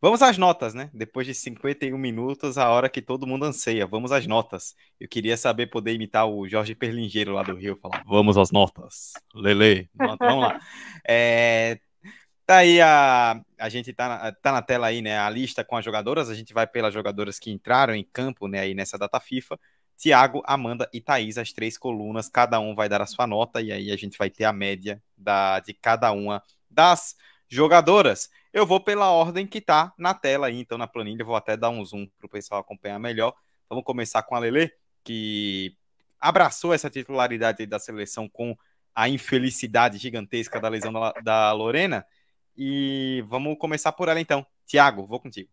Vamos às notas, né? Depois de 51 minutos, a hora que todo mundo anseia. Vamos às notas. Eu queria saber poder imitar o Jorge Perlingeiro lá do Rio, falar, vamos às notas. Lele, nota, vamos lá. É, tá aí a gente tá na tela aí, né? A lista com as jogadoras. A gente vai pelas jogadoras que entraram em campo, né? Aí nessa data FIFA. Tiago, Amanda e Thaís, as três colunas. Cada um vai dar a sua nota e aí a gente vai ter a média de cada uma das jogadoras. Eu vou pela ordem que tá na tela aí, então na planilha. Eu vou até dar um zoom para o pessoal acompanhar melhor. Vamos começar com a Lele, que abraçou essa titularidade da seleção com a infelicidade gigantesca da lesão da Lorena. E vamos começar por ela então. Tiago, vou contigo.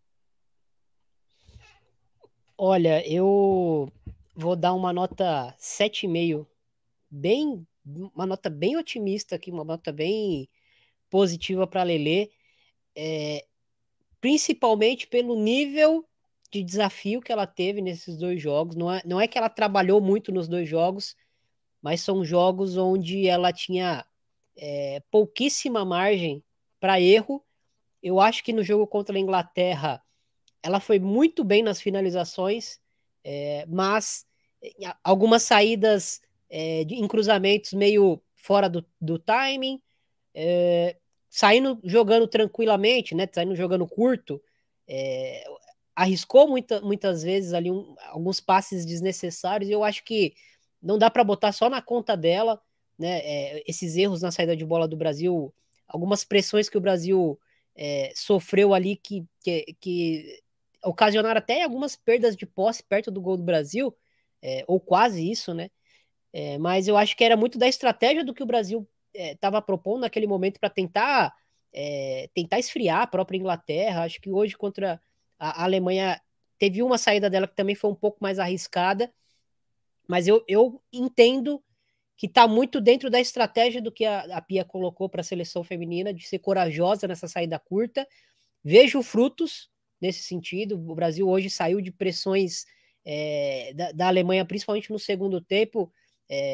Olha, eu vou dar uma nota 7,5, uma nota bem otimista aqui, uma nota bem positiva para a Lelê, principalmente pelo nível de desafio que ela teve nesses dois jogos. Não é que ela trabalhou muito nos dois jogos, mas são jogos onde ela tinha pouquíssima margem para erro. Eu acho que no jogo contra a Inglaterra ela foi muito bem nas finalizações, mas algumas saídas em cruzamentos meio fora do timing, saindo jogando tranquilamente, né? Saindo jogando curto, é, arriscou muitas vezes ali alguns passes desnecessários. E eu acho que não dá para botar só na conta dela, né? Esses erros na saída de bola do Brasil, algumas pressões que o Brasil sofreu ali que ocasionaram até algumas perdas de posse perto do gol do Brasil, ou quase isso, né? Mas eu acho que era muito da estratégia do que o Brasil estava propondo naquele momento para tentar esfriar a própria Inglaterra. Acho que hoje contra a Alemanha teve uma saída dela que também foi um pouco mais arriscada, mas eu entendo que está muito dentro da estratégia do que a Pia colocou para a seleção feminina, de ser corajosa nessa saída curta. Vejo frutos nesse sentido. O Brasil hoje saiu de pressões da Alemanha, principalmente no segundo tempo,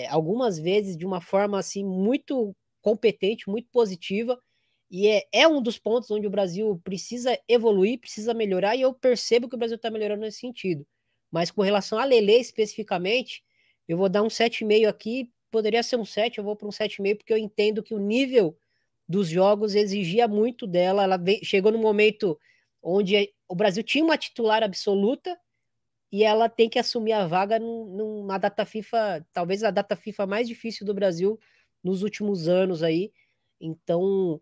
algumas vezes de uma forma assim muito competente, muito positiva. E é um dos pontos onde o Brasil precisa evoluir, precisa melhorar, e eu percebo que o Brasil está melhorando nesse sentido. Mas com relação a Lele especificamente, eu vou dar um 7,5 aqui. Poderia ser um 7, eu vou para um 7,5, porque eu entendo que o nível dos jogos exigia muito dela. Ela chegou no momento onde o Brasil tinha uma titular absoluta e ela tem que assumir a vaga numa data FIFA, talvez a data FIFA mais difícil do Brasil nos últimos anos aí. Então,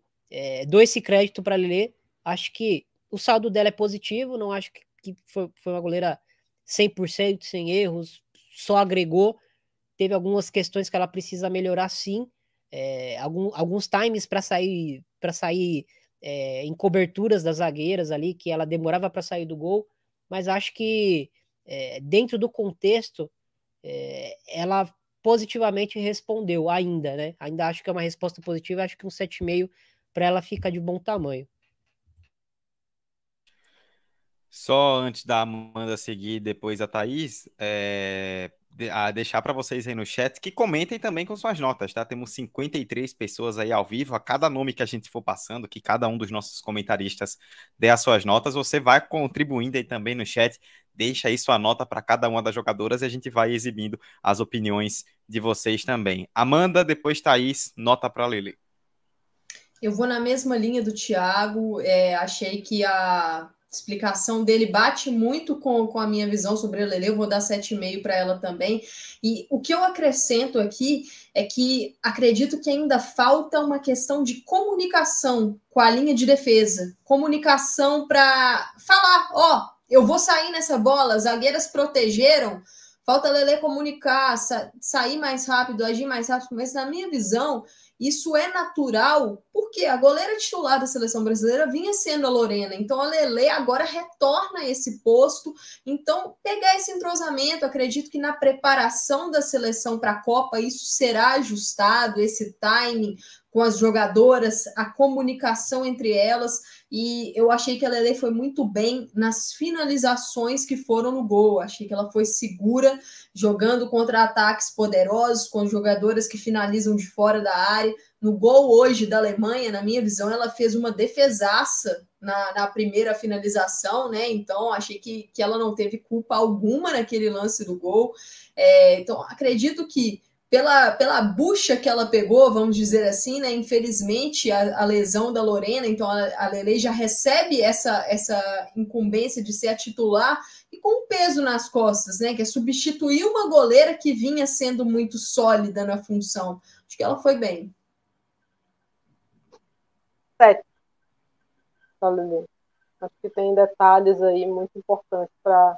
dou esse crédito para a Lelê. Acho que o saldo dela é positivo, não acho que foi uma goleira 100% sem erros, só agregou. Teve algumas questões que ela precisa melhorar, sim. Alguns times para sair em coberturas das zagueiras ali, que ela demorava para sair do gol, mas acho que dentro do contexto ela positivamente respondeu ainda, né? Ainda acho que é uma resposta positiva, acho que um 7,5 para ela fica de bom tamanho. Só antes da Amanda seguir, depois a Thaís, a deixar para vocês aí no chat que comentem também com suas notas, tá? Temos 53 pessoas aí ao vivo. A cada nome que a gente for passando, que cada um dos nossos comentaristas dê as suas notas, você vai contribuindo aí também no chat. Deixa aí sua nota para cada uma das jogadoras e a gente vai exibindo as opiniões de vocês também. Amanda, depois Thaís, nota para Lele. Eu vou na mesma linha do Thiago, achei que a explicação dele bate muito com a minha visão sobre a Lele, eu vou dar 7,5 para ela também. E o que eu acrescento aqui é que acredito que ainda falta uma questão de comunicação com a linha de defesa. Comunicação para falar, ó, eu vou sair nessa bola, as zagueiras protegeram, falta a Lele comunicar, sair mais rápido, agir mais rápido, mas na minha visão isso é natural, porque a goleira titular da seleção brasileira vinha sendo a Lorena, então a Lele agora retorna a esse posto. Então, pegar esse entrosamento, acredito que na preparação da seleção para a Copa isso será ajustado, esse timing com as jogadoras, a comunicação entre elas, e eu achei que a Lele foi muito bem nas finalizações que foram no gol. Achei que ela foi segura, jogando contra ataques poderosos, com jogadoras que finalizam de fora da área. No gol hoje da Alemanha, na minha visão, ela fez uma defesaça na primeira finalização, né? Então, achei que ela não teve culpa alguma naquele lance do gol. Então, acredito que pela bucha que ela pegou, vamos dizer assim, né? Infelizmente, a lesão da Lorena, então a Lele já recebe essa incumbência de ser a titular e com um peso nas costas, né? Que é substituir uma goleira que vinha sendo muito sólida na função. Acho que ela foi bem. 7, tá, Lelê? Acho que tem detalhes aí muito importantes para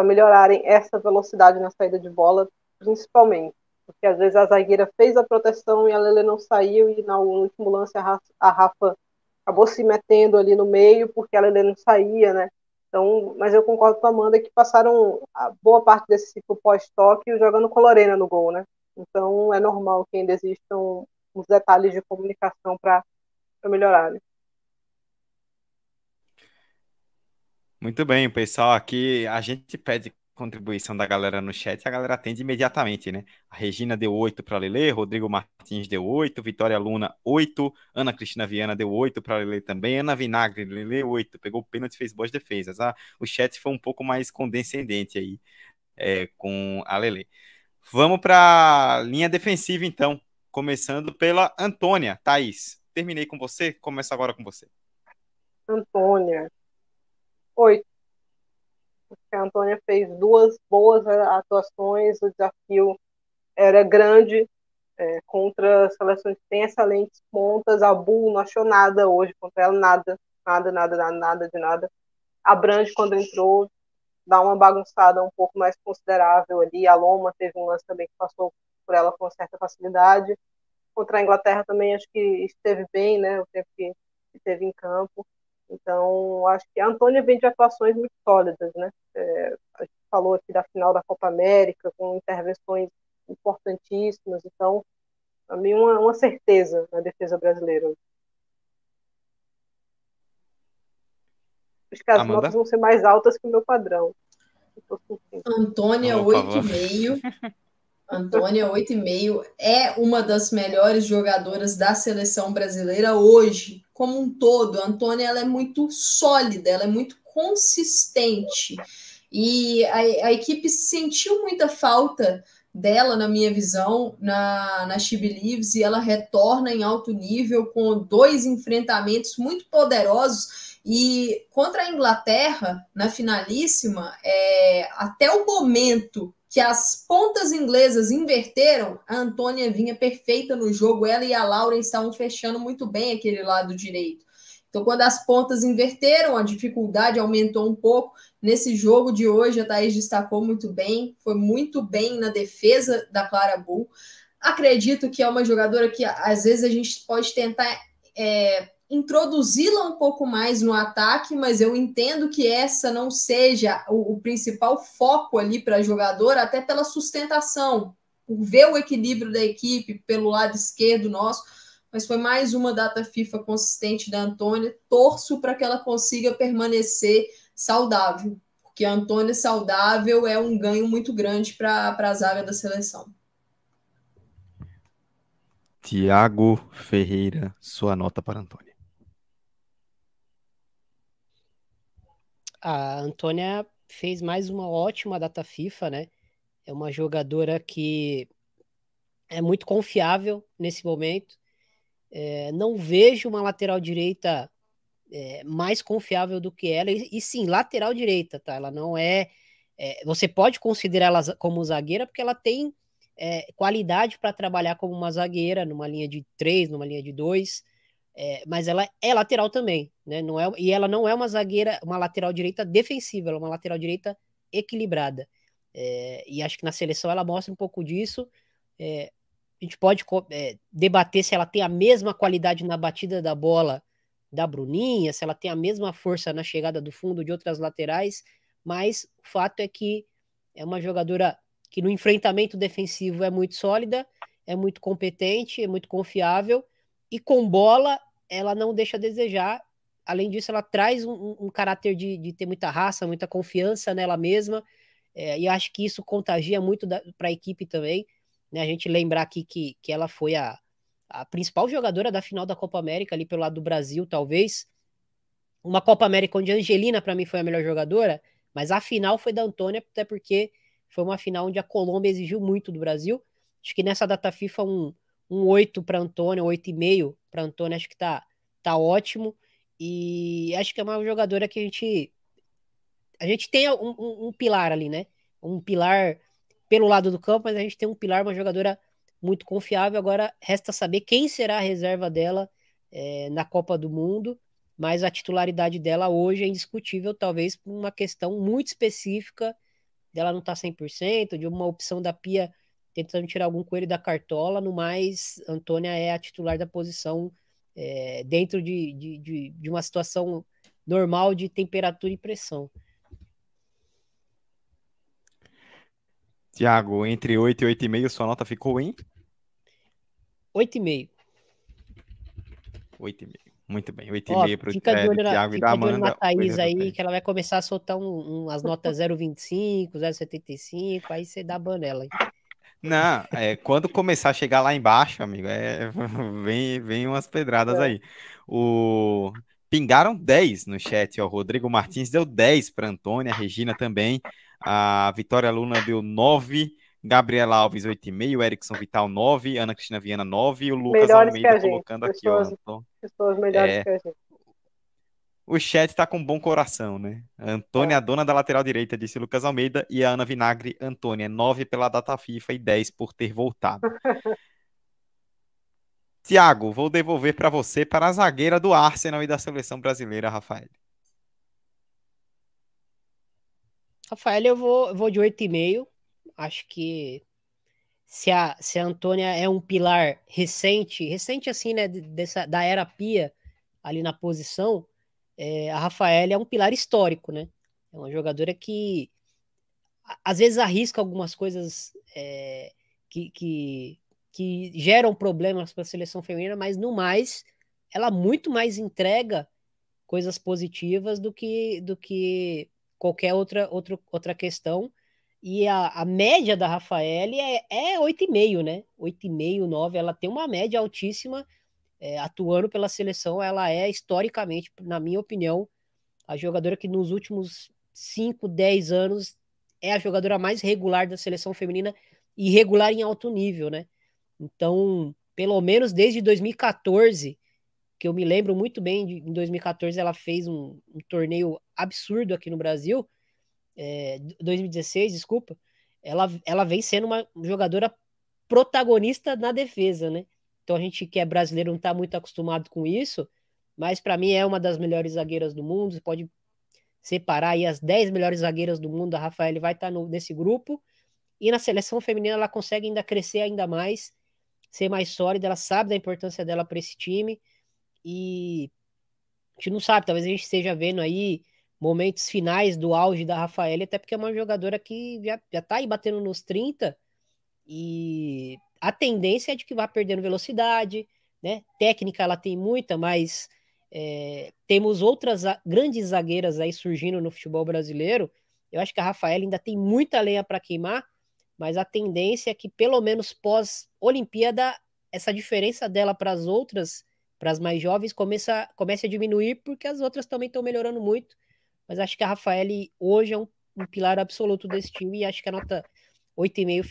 melhorarem essa velocidade na saída de bola, principalmente. Porque às vezes a zagueira fez a proteção e a Lele não saiu, e no último lance a Rafa acabou se metendo ali no meio porque a Lele não saía, né? Então, mas eu concordo com a Amanda que passaram a boa parte desse ciclo pós-toque jogando com a Lorena no gol, né? Então é normal que ainda existam uns detalhes de comunicação para melhorar, né? Muito bem, pessoal. Aqui a gente pede contribuição da galera no chat, a galera atende imediatamente, né? A Regina deu 8 para Lele, Rodrigo Martins deu 8, Vitória Luna 8, Ana Cristina Viana deu 8 para Lele também, Ana Vinagre, Lele 8, pegou o pênalti e fez boas defesas. O chat foi um pouco mais condescendente aí com a Lele. Vamos para a linha defensiva, então. Começando pela Antônia. Thaís, terminei com você, começo agora com você. Antônia, 8. A Antônia fez 2 boas atuações, o desafio era grande contra seleções que têm excelentes pontas. A Bull não achou nada hoje contra ela, nada de nada. A Brandt, quando entrou, dá uma bagunçada um pouco mais considerável ali. A Loma teve um lance também que passou por ela com certa facilidade. Contra a Inglaterra também acho que esteve bem, né, o tempo que esteve em campo. Então, acho que a Antônia vem de atuações muito sólidas, né? A gente falou aqui da final da Copa América, com intervenções importantíssimas. Então, para mim, uma certeza na defesa brasileira. Acho que as Amanda? notas vão ser mais altas que o meu padrão. Antônia, 8,5. Antônia, 8,5. É uma das melhores jogadoras da seleção brasileira hoje, como um todo. A Antônia, ela é muito sólida, ela é muito consistente. E a equipe sentiu muita falta dela, na minha visão, na She Believes, e ela retorna em alto nível com 2 enfrentamentos muito poderosos. E contra a Inglaterra, na finalíssima, até o momento que as pontas inglesas inverteram, a Antônia vinha perfeita no jogo, ela e a Lauren estavam fechando muito bem aquele lado direito. Então, quando as pontas inverteram, a dificuldade aumentou um pouco. Nesse jogo de hoje, a Thaís destacou muito bem, foi muito bem na defesa da Clara Bull. Acredito que é uma jogadora que, às vezes, a gente pode tentar introduzi-la um pouco mais no ataque, mas eu entendo que essa não seja o principal foco ali para a jogadora, até pela sustentação, por ver o equilíbrio da equipe pelo lado esquerdo nosso, mas foi mais uma data FIFA consistente da Antônia. Torço para que ela consiga permanecer saudável, porque a Antônia saudável é um ganho muito grande para a zaga da seleção. Tiago Ferreira, sua nota para a Antônia. A Antônia fez mais uma ótima data FIFA, né? É uma jogadora que é muito confiável nesse momento. Não vejo uma lateral direita mais confiável do que ela. E sim, lateral direita, tá? Ela não você pode considerar ela como zagueira porque ela tem qualidade para trabalhar como uma zagueira numa linha de 3, numa linha de 2. Mas ela é lateral também, né? E ela não é uma zagueira, uma lateral direita defensiva, ela é uma lateral direita equilibrada. E acho que na seleção ela mostra um pouco disso. A gente pode debater se ela tem a mesma qualidade na batida da bola da Bruninha, se ela tem a mesma força na chegada do fundo de outras laterais, mas o fato é que é uma jogadora que no enfrentamento defensivo é muito sólida, é muito competente, é muito confiável, e com bola ela não deixa a desejar. Além disso, ela traz um caráter de ter muita raça, muita confiança nela mesma, e acho que isso contagia muito para a equipe também, né? A gente lembrar aqui que ela foi a principal jogadora da final da Copa América, ali pelo lado do Brasil, talvez, uma Copa América onde a Angelina, para mim, foi a melhor jogadora, mas a final foi da Antônia, até porque foi uma final onde a Colômbia exigiu muito do Brasil. Acho que nessa data FIFA, um 8 para Antônia, 8,5 para Antônia, acho que tá ótimo. E acho que é uma jogadora que a gente tem um pilar ali, né? Um pilar pelo lado do campo, mas a gente tem um pilar, uma jogadora muito confiável. Agora resta saber quem será a reserva dela na Copa do Mundo, mas a titularidade dela hoje é indiscutível, talvez por uma questão muito específica dela não estar 100%, de uma opção da Pia tentando tirar algum coelho da cartola. No mais, Antônia é a titular da posição dentro de uma situação normal de temperatura e pressão. Tiago, entre 8 e 8,5, sua nota ficou em 8,5. 8,5. Muito bem, Ó, 8,5 para fica de do olho Tiago e da fica de olho na Amanda. Thaís aí, que ela vai começar a soltar as notas 0,25, 0,75, aí você dá ban nela, hein? Não, quando começar a chegar lá embaixo, amigo, vem umas pedradas aí. Pingaram 10 no chat, ó. O Rodrigo Martins deu 10 para Antônia, a Regina também. A Vitória Luna deu 9. Gabriela Alves, 8,5. Erickson Vital, 9. Ana Cristina Viana, 9. E o Lucas Melhores que Almeida a gente. colocando aqui, ó. Pessoas melhores que a gente. O chat tá com bom coração, né? A Antônia, a dona da lateral direita, disse Lucas Almeida. E a Ana Vinagre, Antônia, 9 pela data FIFA e 10 por ter voltado. Tiago, vou devolver para você para a zagueira do Arsenal e da seleção brasileira, Rafael. Rafael, eu vou de 8,5. Acho que se a Antônia é um pilar recente assim, né, da era Pia, ali na posição, a Rafael é um pilar histórico, né? É uma jogadora que às vezes arrisca algumas coisas que geram problemas para a seleção feminina, mas no mais, ela muito mais entrega coisas positivas do que qualquer outra questão. E a média da Rafael é 8,5, né? 8,5, 9. Ela tem uma média altíssima atuando pela seleção. Ela é, historicamente, na minha opinião, a jogadora que nos últimos 5, 10 anos é a jogadora mais regular da seleção feminina e regular em alto nível, né? Então, pelo menos desde 2014, que eu me lembro muito bem, em 2014 ela fez um torneio absurdo aqui no Brasil, 2016, desculpa, ela vem sendo uma jogadora protagonista na defesa, né? Então a gente que é brasileiro não está muito acostumado com isso, mas para mim é uma das melhores zagueiras do mundo. Você pode separar aí as 10 melhores zagueiras do mundo, a Rafael vai estar nesse grupo, e na seleção feminina ela consegue ainda crescer ainda mais, ser mais sólida, ela sabe da importância dela para esse time, e a gente não sabe, talvez a gente esteja vendo aí momentos finais do auge da Rafael, até porque é uma jogadora que já tá aí batendo nos 30, e a tendência é de que vá perdendo velocidade, né? Técnica ela tem muita, mas temos outras grandes zagueiras aí surgindo no futebol brasileiro. Eu acho que a Rafael ainda tem muita lenha para queimar, mas a tendência é que, pelo menos pós-Olimpíada, essa diferença dela para as outras, para as mais jovens, comece a diminuir, porque as outras também estão melhorando muito. Mas acho que a Rafael hoje é um pilar absoluto desse time, e acho que a nota 8,5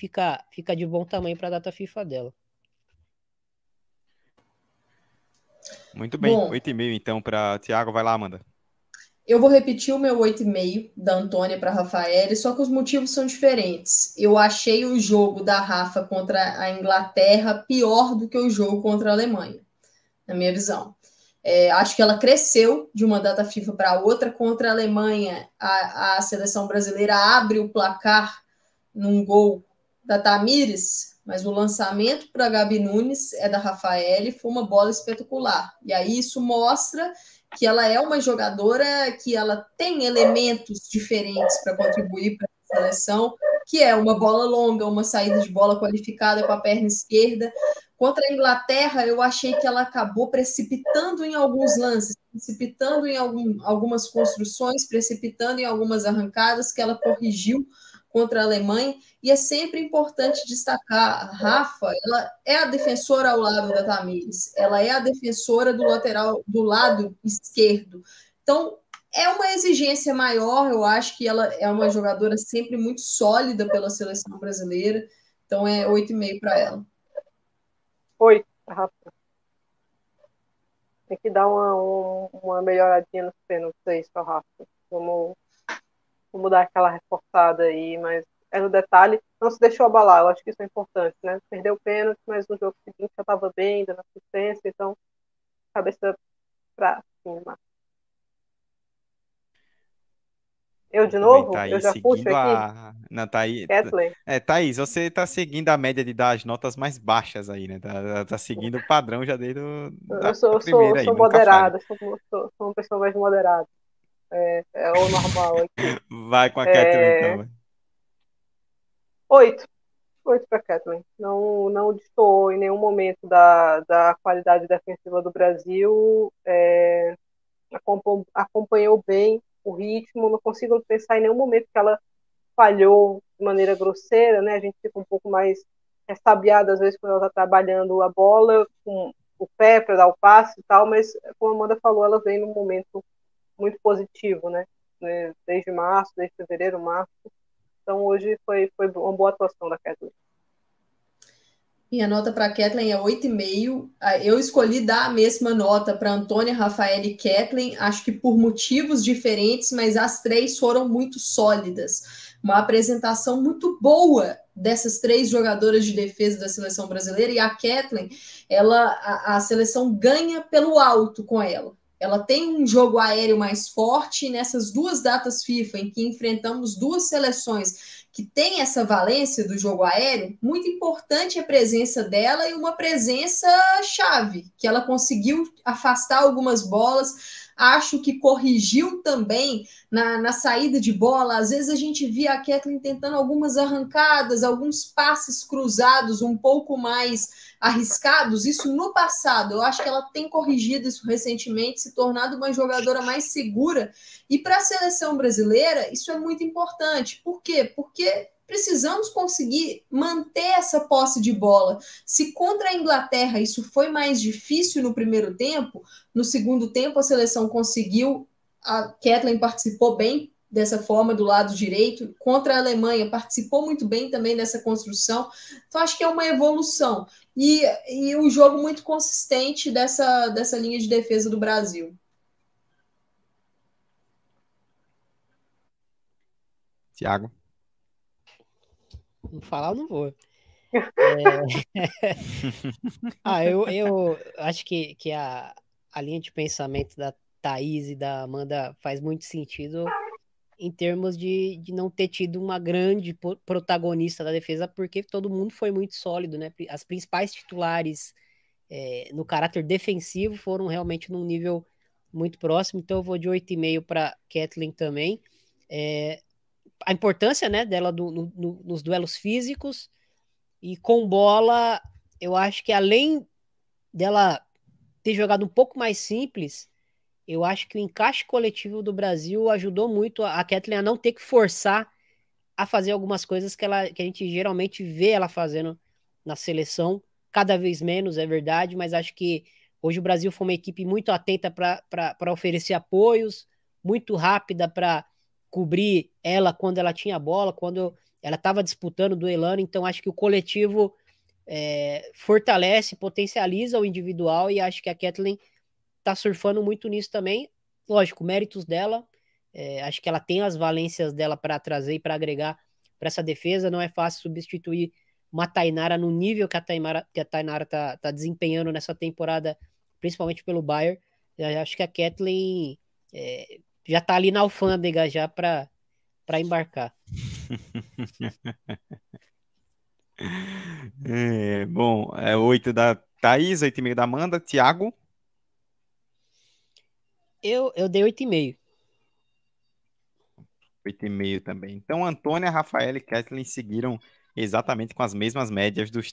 fica de bom tamanho para a data FIFA dela. Muito bem, Bom, 8,5 então para Tiago. Vai lá, Amanda. eu vou repetir o meu 8,5 da Antônia para a Rafael, só que os motivos são diferentes. Eu achei o jogo da Rafa contra a Inglaterra pior do que o jogo contra a Alemanha, na minha visão. Acho que ela cresceu de uma data FIFA para outra. Contra a Alemanha, a seleção brasileira abre o placar num gol da Tamires, mas o lançamento para a Gabi Nunes é da Rafael e foi uma bola espetacular. E aí isso mostra que ela é uma jogadora que ela tem elementos diferentes para contribuir para a seleção, que é uma bola longa, uma saída de bola qualificada com a perna esquerda. Contra a Inglaterra, eu achei que ela acabou precipitando em alguns lances, precipitando em algumas construções, precipitando em algumas arrancadas que ela corrigiu contra a Alemanha. E é sempre importante destacar, a Rafa, ela é a defensora ao lado da Tamires, ela é a defensora do lateral, do lado esquerdo. Então, é uma exigência maior, eu acho que ela é uma jogadora sempre muito sólida pela seleção brasileira, então é 8,5 para ela. 8, Rafa. Tem que dar uma melhoradinha nos pênaltis aí, só Rafa. Vamos dar aquela reforçada aí, mas é no detalhe. Não se deixou abalar, eu acho que isso é importante, né? Perdeu o pênalti, mas no jogo seguinte já estava bem, dando assistência, então cabeça para cima. Eu de novo? Tá aí Eu já puxo seguindo aqui? Não, tá aí. Kathleen. Thaís, você tá seguindo a média de dar as notas mais baixas aí, né? Tá seguindo o padrão já desde Eu da primeira aí, sou nunca falha. moderada, sou uma pessoa mais moderada. É o normal aqui. Vai com a Kathleen, então. 8. 8 para Kathleen. Não destoou em nenhum momento da qualidade defensiva do Brasil. Acompanhou bem o ritmo. Não consigo pensar em nenhum momento que ela falhou de maneira grosseira, né? A gente fica um pouco mais ressabiada às vezes quando ela está trabalhando a bola com o pé para dar o passe e tal, mas como a Amanda falou, ela vem num momento muito positivo, né? Desde março, desde fevereiro, março. Então hoje foi uma boa atuação da Kathleen. Minha nota para a Kathleen é 8,5. Eu escolhi dar a mesma nota para Antônia, Rafael e Kathleen, acho que por motivos diferentes, mas as três foram muito sólidas. Uma apresentação muito boa dessas três jogadoras de defesa da seleção brasileira, e a Kathleen, a seleção ganha pelo alto com ela. Ela tem um jogo aéreo mais forte, e nessas duas datas FIFA em que enfrentamos duas seleções que tem essa valência do jogo aéreo, muito importante a presença dela e uma presença chave, que ela conseguiu afastar algumas bolas, acho que corrigiu também na saída de bola. Às vezes a gente via a Kathleen tentando algumas arrancadas, alguns passes cruzados um pouco mais arriscados, isso no passado. Eu acho que ela tem corrigido isso recentemente, se tornado uma jogadora mais segura. E para a seleção brasileira, isso é muito importante. Por quê? Porque precisamos conseguir manter essa posse de bola. Se contra a Inglaterra isso foi mais difícil no primeiro tempo, no segundo tempo a seleção conseguiu, a Kathleen participou bem dessa forma do lado direito, contra a Alemanha participou muito bem também dessa construção. Então acho que é uma evolução e um jogo muito consistente dessa linha de defesa do Brasil. Tiago. Não falar, eu não vou. Eu acho que a linha de pensamento da Thaís e da Amanda faz muito sentido em termos de não ter tido uma grande protagonista da defesa, porque todo mundo foi muito sólido, né? As principais titulares no caráter defensivo foram realmente num nível muito próximo, então eu vou de 8,5 para Kathleen também. A importância, né, dela nos duelos físicos, e com bola, eu acho que além dela ter jogado um pouco mais simples, eu acho que o encaixe coletivo do Brasil ajudou muito a Kathleen a não ter que forçar a fazer algumas coisas que a gente geralmente vê ela fazendo na seleção, cada vez menos, é verdade, mas acho que hoje o Brasil foi uma equipe muito atenta para oferecer apoios, muito rápida para cobrir ela quando ela tinha a bola, quando ela estava disputando, duelando, então acho que o coletivo fortalece, potencializa o individual, e acho que a Kathleen tá surfando muito nisso também. Lógico, méritos dela, acho que ela tem as valências dela para trazer e para agregar para essa defesa. Não é fácil substituir uma Tainara no nível que a Tainara tá desempenhando nessa temporada, principalmente pelo Bayern. Eu acho que a Kathleen já tá ali na alfândega já para embarcar. Bom, 8 da Thaís, 8,5 da Amanda. Tiago? Eu dei 8,5. 8,5 também. Então, Antônia, Rafael e Kathleen seguiram exatamente com as mesmas médias dos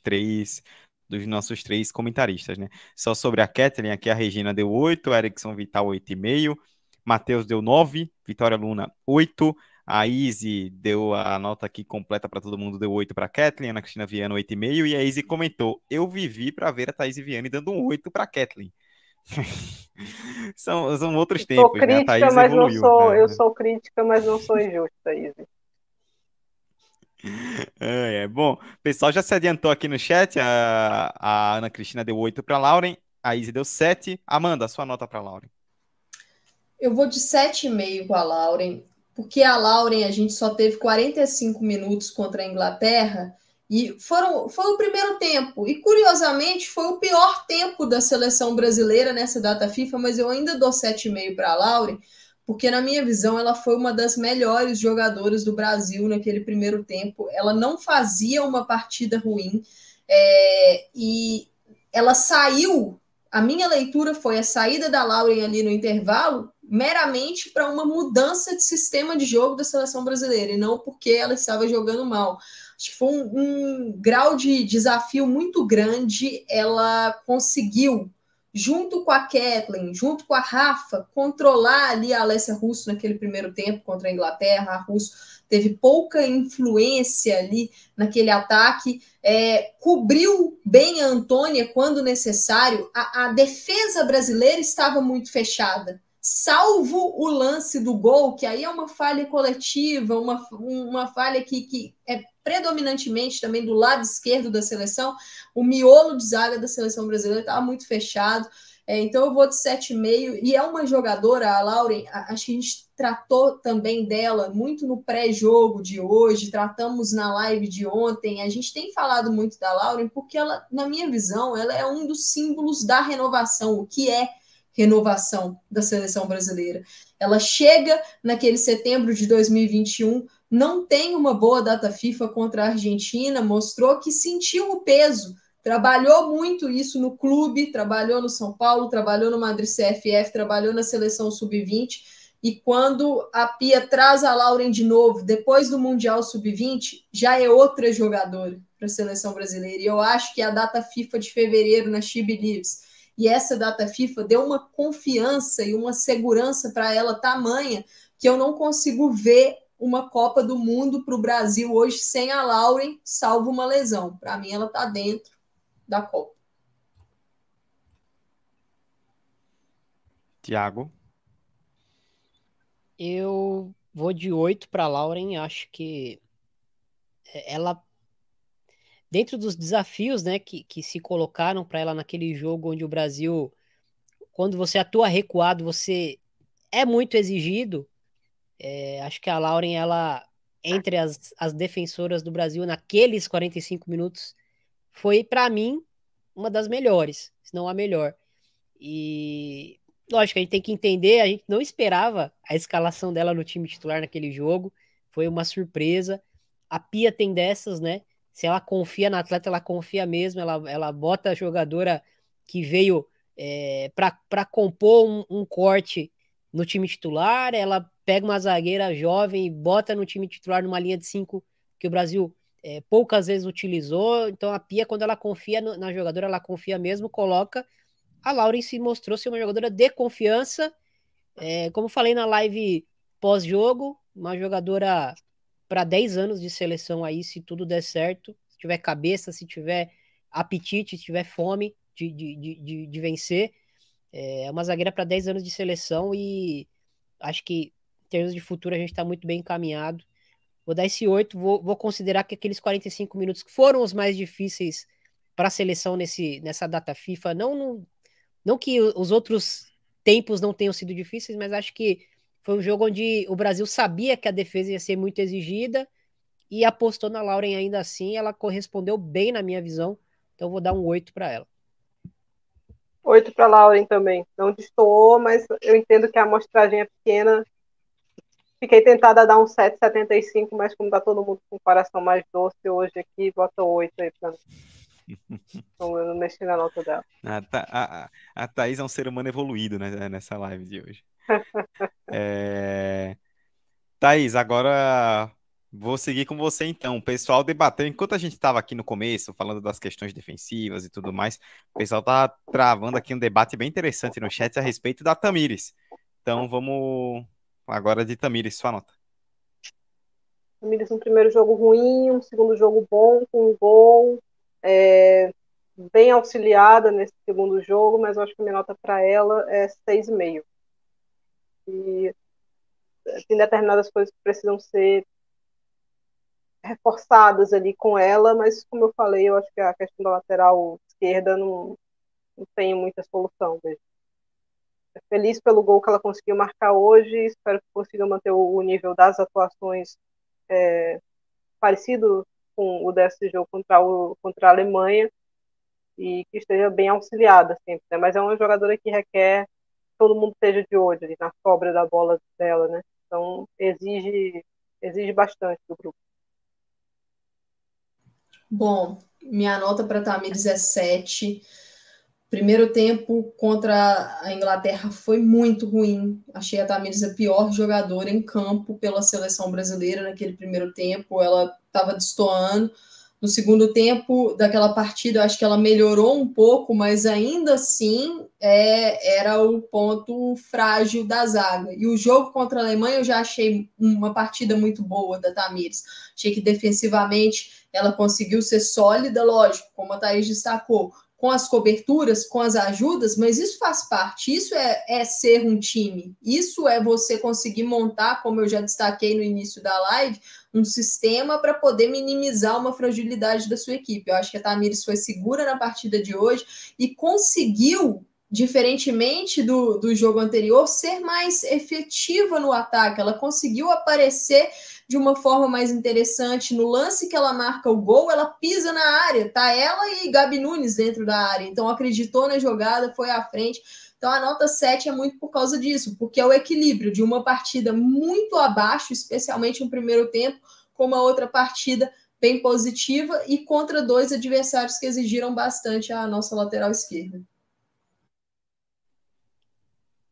nossos três comentaristas, né? Só sobre a Kathleen, aqui a Regina deu 8, Erickson Vital 8,5, Matheus deu 9, Vitória Luna 8, a Izzy deu a nota aqui completa para todo mundo, deu 8 para Kathleen, Ana Cristina Viana 8,5, e a Izzy comentou: eu vivi para ver a Thaís Viane dando um 8 para Kathleen. São outros Eu sou tempos, né? A crítica, Thaís mas não evoluiu, sou. né? Eu sou crítica, mas não sou injusta, Izzy. Bom, o pessoal já se adiantou aqui no chat. A Ana Cristina deu 8 para Lauren, a Izzy deu 7. Amanda, sua nota para Lauren. Eu vou de 7,5 com a Lauren, porque a Lauren a gente só teve 45 minutos contra a Inglaterra e foi o primeiro tempo. E curiosamente foi o pior tempo da seleção brasileira nessa data FIFA, mas eu ainda dou 7,5 para a Lauren, porque na minha visão ela foi uma das melhores jogadoras do Brasil naquele primeiro tempo. Ela não fazia uma partida ruim e ela saiu. A minha leitura foi a saída da Lauren ali no intervalo meramente para uma mudança de sistema de jogo da seleção brasileira e não porque ela estava jogando mal. Acho que foi um grau de desafio muito grande. Ela conseguiu, junto com a Kathleen, junto com a Rafa, controlar ali a Alessia Russo naquele primeiro tempo contra a Inglaterra. A Russo teve pouca influência ali naquele ataque. Cobriu bem a Antônia quando necessário. A defesa brasileira estava muito fechada, salvo o lance do gol, que aí é uma falha coletiva, uma falha que é predominantemente também do lado esquerdo da seleção. O miolo de zaga da seleção brasileira estava muito fechado. Então eu vou de 7,5, e é uma jogadora, a Lauren, acho que a gente tratou também dela muito no pré-jogo de hoje, tratamos na live de ontem, a gente tem falado muito da Lauren, porque ela, na minha visão, ela é um dos símbolos da renovação, o que é renovação da seleção brasileira. Ela chega naquele setembro de 2021, não tem uma boa data FIFA contra a Argentina, mostrou que sentiu o peso, trabalhou muito isso no clube, trabalhou no São Paulo, trabalhou no Madrid CFF, trabalhou na seleção sub-20, e quando a Pia traz a Lauren de novo, depois do Mundial Sub-20, já é outra jogadora para a seleção brasileira. E eu acho que a data FIFA de fevereiro na She Believes e essa data FIFA deu uma confiança e uma segurança para ela tamanha que eu não consigo ver uma Copa do Mundo para o Brasil hoje sem a Lauren, salvo uma lesão. Para mim, ela está dentro da Copa. Tiago. Eu vou de 8 para Lauren. Acho que ela, dentro dos desafios, né, que se colocaram para ela naquele jogo onde o Brasil, quando você atua recuado, você é muito exigido. Acho que a Lauren, ela, entre as defensoras do Brasil naqueles 45 minutos, foi, para mim, uma das melhores, se não a melhor. E, lógico, a gente tem que entender, a gente não esperava a escalação dela no time titular naquele jogo, foi uma surpresa. A Pia tem dessas, né? Se ela confia na atleta, ela confia mesmo, ela bota a jogadora que veio para compor um corte no time titular, ela pega uma zagueira jovem e bota no time titular numa linha de 5 que o Brasil poucas vezes utilizou. Então a Pia, quando ela confia na jogadora, ela confia mesmo, coloca. A Lauren se mostrou ser uma jogadora de confiança. Como falei na live pós-jogo, uma jogadora para 10 anos de seleção aí, se tudo der certo, se tiver cabeça, se tiver apetite, se tiver fome de vencer. É uma zagueira para 10 anos de seleção e acho que em termos de futuro a gente está muito bem encaminhado. Vou dar esse 8, vou considerar que aqueles 45 minutos que foram os mais difíceis para a seleção nessa data FIFA, não que os outros tempos não tenham sido difíceis, mas acho que foi um jogo onde o Brasil sabia que a defesa ia ser muito exigida e apostou na Lauren ainda assim. Ela correspondeu bem na minha visão, então vou dar um 8 para ela. 8 para Lauren também. Não destoou, mas eu entendo que a amostragem é pequena. Fiquei tentada a dar um 7,75, mas como tá todo mundo com o coração mais doce hoje aqui, bota 8 aí pra mim. Então eu não mexi na nota dela. A Thaís é um ser humano evoluído, né, nessa live de hoje. Thaís, agora vou seguir com você então. O pessoal debateu, enquanto a gente estava aqui no começo, falando das questões defensivas e tudo mais, o pessoal tá travando aqui um debate bem interessante no chat a respeito da Tamires. Então vamos agora de Tamires, sua nota. Tamires, um primeiro jogo ruim, um segundo jogo bom, com um gol. bem auxiliada nesse segundo jogo, mas eu acho que a minha nota para ela é 6,5. E tem determinadas coisas que precisam ser reforçadas ali com ela, mas como eu falei, eu acho que a questão da lateral esquerda não tem muita solução mesmo. Feliz pelo gol que ela conseguiu marcar hoje, espero que consiga manter o nível das atuações parecido com o desse jogo contra a Alemanha, e que esteja bem auxiliada sempre, né? Mas é uma jogadora que requer que todo mundo esteja de olho ali na sobra da bola dela, né? Então exige bastante do grupo. Bom, minha nota para Tamires é 7. Primeiro tempo contra a Inglaterra foi muito ruim. Achei a Tamires a pior jogadora em campo pela seleção brasileira naquele primeiro tempo. Ela estava destoando. No segundo tempo daquela partida, eu acho que ela melhorou um pouco, mas ainda assim era o ponto frágil da zaga. E o jogo contra a Alemanha eu já achei uma partida muito boa da Tamires. Achei que defensivamente ela conseguiu ser sólida, lógico, como a Thaís destacou, com as coberturas, com as ajudas, mas isso faz parte, isso é ser um time, isso é você conseguir montar, como eu já destaquei no início da live, um sistema para poder minimizar uma fragilidade da sua equipe. Eu acho que a Tamires foi segura na partida de hoje e conseguiu, diferentemente do jogo anterior, ser mais efetiva no ataque. Ela conseguiu aparecer de uma forma mais interessante. No lance que ela marca o gol, ela pisa na área, tá ela e Gabi Nunes dentro da área, então acreditou na jogada, foi à frente. Então a nota 7 é muito por causa disso, porque é o equilíbrio de uma partida muito abaixo, especialmente no primeiro tempo, com uma outra partida bem positiva e contra dois adversários que exigiram bastante a nossa lateral esquerda.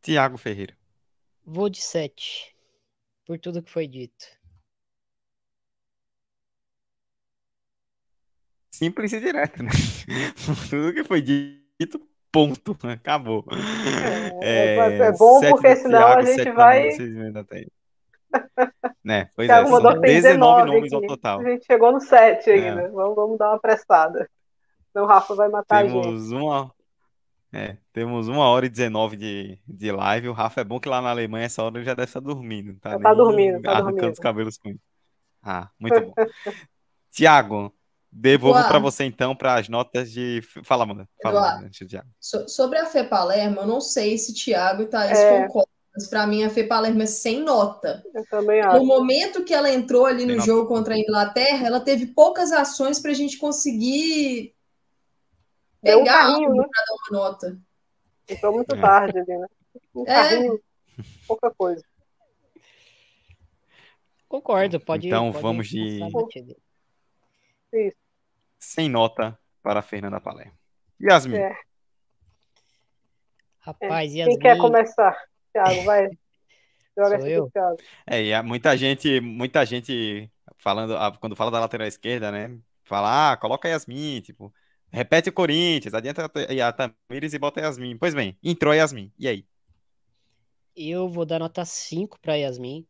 Tiago Ferreira. Vou de 7, por tudo que foi dito. Simples e direto, né? Tudo que foi dito, ponto. Acabou. É bom 7 porque do senão a Tiago, gente 7 da Amanda, vai. vocês ainda tem. Né? Pois é, Thiago mandou são que tem 19 19 nomes ao aqui. A total. gente chegou no 7 É, ainda. Vamos dar uma prestada. Senão o Rafa vai matar a gente. temos uma, temos 1h19 de live. O Rafa é bom que lá na Alemanha, essa hora ele já deve estar dormindo, não tá Já tá dormindo, nem tá arrancando os dormindo. cabelos com ele. Ah, muito bom. Tiago, devolvo para Eduardo, você então para as notas de. Fala, Amanda. Fala, Eduardo, Amanda, antes do Tiago. sobre a Fê Palermo, eu não sei se Thiago e Thaís É, concordam, mas para mim a Fê Palermo é sem nota. eu também No acho. momento que ela entrou ali Tem no nota. jogo contra a Inglaterra, ela teve poucas ações para a gente conseguir Deu um pegar carrinho, algo né? para dar uma nota. Entrou muito É. tarde ali, né? Um É, carrinho, pouca coisa. Concordo, pode, Então pode vamos passar a de batida. Isso. sem nota para a Fernanda Palermo. Yasmin. É, é. Rapaz, Quem quer Yasmin, começar? Thiago, vai. Joga sou essa pro eu. Thiago. E há muita gente falando, quando fala da lateral esquerda, né? Fala, coloca a Yasmin, tipo, repete o Corinthians, adianta a Tamires e bota a Yasmin. Pois bem, entrou a Yasmin. E aí? Eu vou dar nota 5 para Yasmin.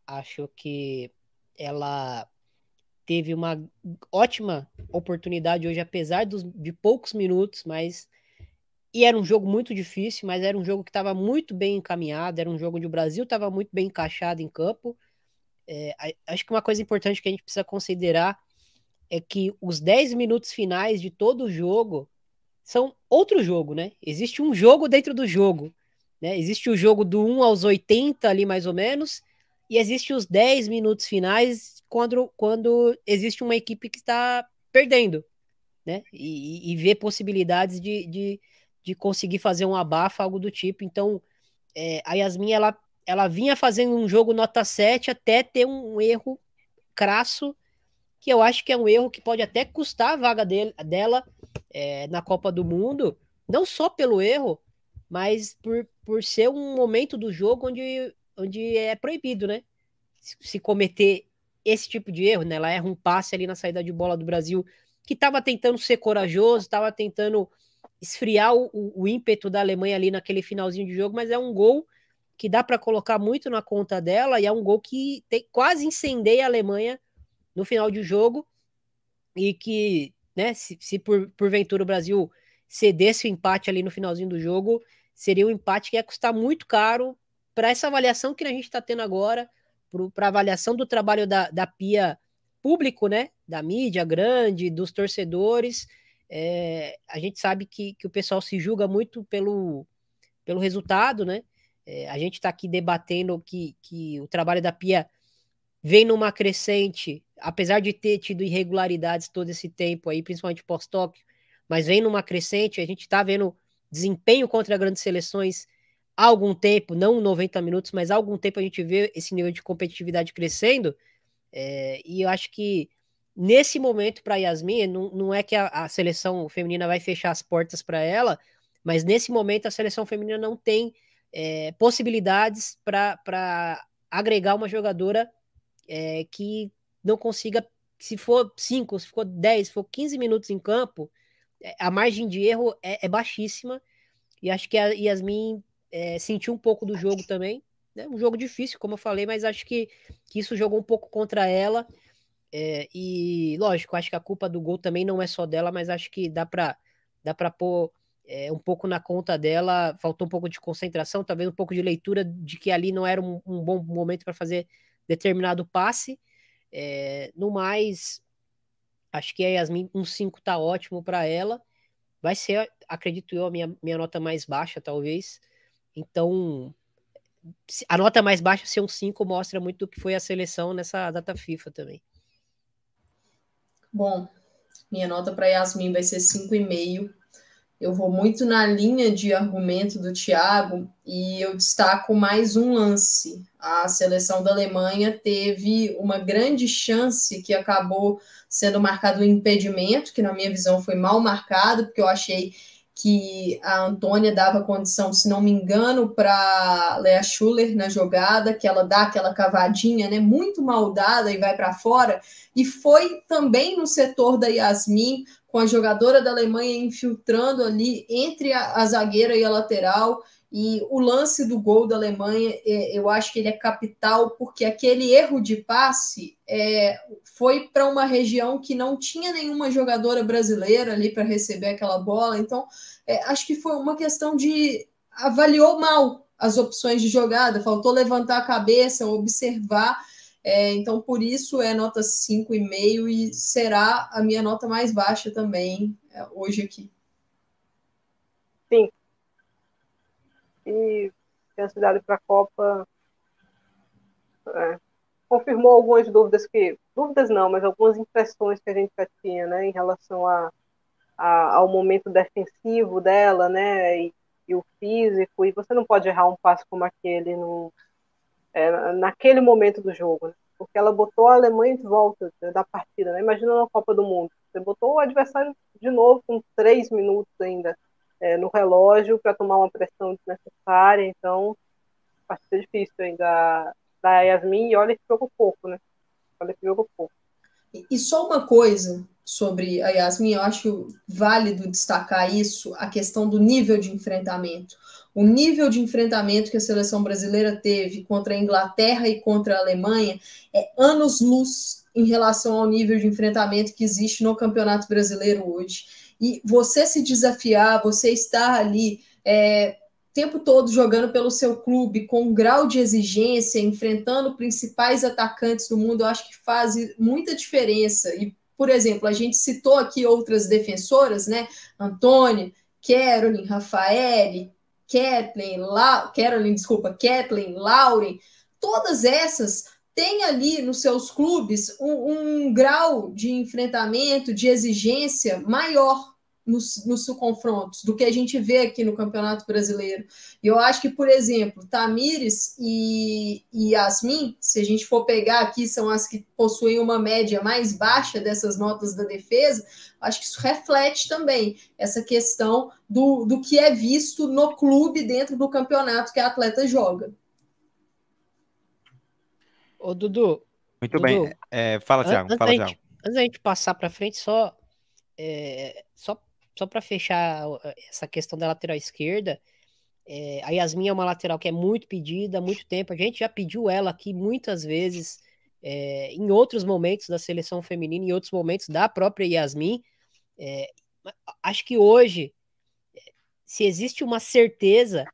Acho que ela teve uma ótima oportunidade hoje, apesar de poucos minutos, mas. E era um jogo muito difícil, mas era um jogo que estava muito bem encaminhado, era um jogo onde o Brasil estava muito bem encaixado em campo. Acho que uma coisa importante que a gente precisa considerar é que os 10 minutos finais de todo o jogo são outro jogo, né? Existe um jogo dentro do jogo, né? Existe o jogo do 1 aos 80 ali mais ou menos, e existe os 10 minutos finais quando existe uma equipe que está perdendo, né? E vê possibilidades de conseguir fazer um abafa, algo do tipo. Então, a Yasmin, ela vinha fazendo um jogo nota 7 até ter um erro crasso, que eu acho que é um erro que pode até custar a vaga dela na Copa do Mundo, não só pelo erro, mas por ser um momento do jogo onde é proibido, né? Se cometer esse tipo de erro, né? Ela erra um passe ali na saída de bola do Brasil, que estava tentando ser corajoso, estava tentando esfriar o ímpeto da Alemanha ali naquele finalzinho de jogo, mas é um gol que dá para colocar muito na conta dela e é um gol que quase incendeia a Alemanha no final de jogo e que né? Se porventura o Brasil cedesse o empate ali no finalzinho do jogo, seria um empate que ia custar muito caro para essa avaliação que a gente está tendo agora, para a avaliação do trabalho da Pia público, né? Da mídia grande, dos torcedores. A gente sabe que o pessoal se julga muito pelo resultado, né? A gente está aqui debatendo que o trabalho da Pia vem numa crescente, apesar de ter tido irregularidades todo esse tempo aí, principalmente pós-Tóquio, mas vem numa crescente, a gente está vendo desempenho contra grandes seleções há algum tempo, não 90 minutos, mas há algum tempo a gente vê esse nível de competitividade crescendo, e eu acho que nesse momento para Yasmin, não é que a seleção feminina vai fechar as portas para ela, mas nesse momento a seleção feminina não tem possibilidades para agregar uma jogadora que não consiga, se for 5, se for 10, se for 15 minutos em campo, a margem de erro é baixíssima, e acho que a Yasmin sentiu um pouco do jogo também, né? Um jogo difícil, como eu falei, mas acho que isso jogou um pouco contra ela, e lógico, acho que a culpa do gol também não é só dela, mas acho que dá para pôr um pouco na conta dela, faltou um pouco de concentração, talvez um pouco de leitura de que ali não era um bom momento para fazer determinado passe. No mais, acho que a Yasmin, um 5 tá ótimo para ela. Vai ser, acredito eu, a minha nota mais baixa, talvez. Então, a nota mais baixa ser um 5 mostra muito do que foi a seleção nessa data FIFA também. Bom, minha nota para Yasmin vai ser 5,5. Eu vou muito na linha de argumento do Thiago e eu destaco mais um lance. A seleção da Alemanha teve uma grande chance que acabou sendo marcado um impedimento, que na minha visão foi mal marcado, porque eu achei que a Antônia dava condição, se não me engano, para Lea Schuller na jogada, que ela dá aquela cavadinha, né, muito mal dada e vai para fora, e foi também no setor da Yasmin, com a jogadora da Alemanha infiltrando ali entre a zagueira e a lateral, e o lance do gol da Alemanha, eu acho que ele é capital, porque aquele erro de passe foi para uma região que não tinha nenhuma jogadora brasileira ali para receber aquela bola, então acho que foi uma questão de avaliou mal as opções de jogada, faltou levantar a cabeça, observar, então por isso é nota 5,5 e será a minha nota mais baixa também hoje aqui. Sim. E a cidade para a Copa confirmou algumas dúvidas não, mas algumas impressões que a gente já tinha, né, em relação ao momento defensivo dela, né, e o físico, e você não pode errar um passo como aquele naquele momento do jogo, né, porque ela botou a Alemanha de volta da partida, né, imagina na Copa do Mundo, você botou o adversário de novo com 3 minutos ainda no relógio para tomar uma pressão desnecessária, então vai ser difícil ainda da Yasmin, e olha que jogou pouco, né? Olha que jogou pouco. E só uma coisa sobre a Yasmin, eu acho válido destacar isso, a questão do nível de enfrentamento. O nível de enfrentamento que a seleção brasileira teve contra a Inglaterra e contra a Alemanha é anos-luz em relação ao nível de enfrentamento que existe no Campeonato Brasileiro hoje. E você se desafiar, você estar ali o tempo todo jogando pelo seu clube, com um grau de exigência, enfrentando principais atacantes do mundo, eu acho que faz muita diferença. E, por exemplo, a gente citou aqui outras defensoras, né? Antônia, Caroline, Rafaele, Kathleen, Lauren, todas essas têm ali nos seus clubes um grau de enfrentamento, de exigência maior nos confrontos do que a gente vê aqui no Campeonato Brasileiro. E eu acho que, por exemplo, Tamires e Yasmin, se a gente for pegar aqui, são as que possuem uma média mais baixa dessas notas da defesa, acho que isso reflete também essa questão do que é visto no clube dentro do campeonato que a atleta joga. Ô, Dudu. Muito bem. Fala, Thiago. Antes da gente passar para frente, só para fechar essa questão da lateral esquerda, a Yasmin é uma lateral que é muito pedida há muito tempo. A gente já pediu ela aqui muitas vezes em outros momentos da seleção feminina, em outros momentos da própria Yasmin. Acho que hoje, se existe uma certeza,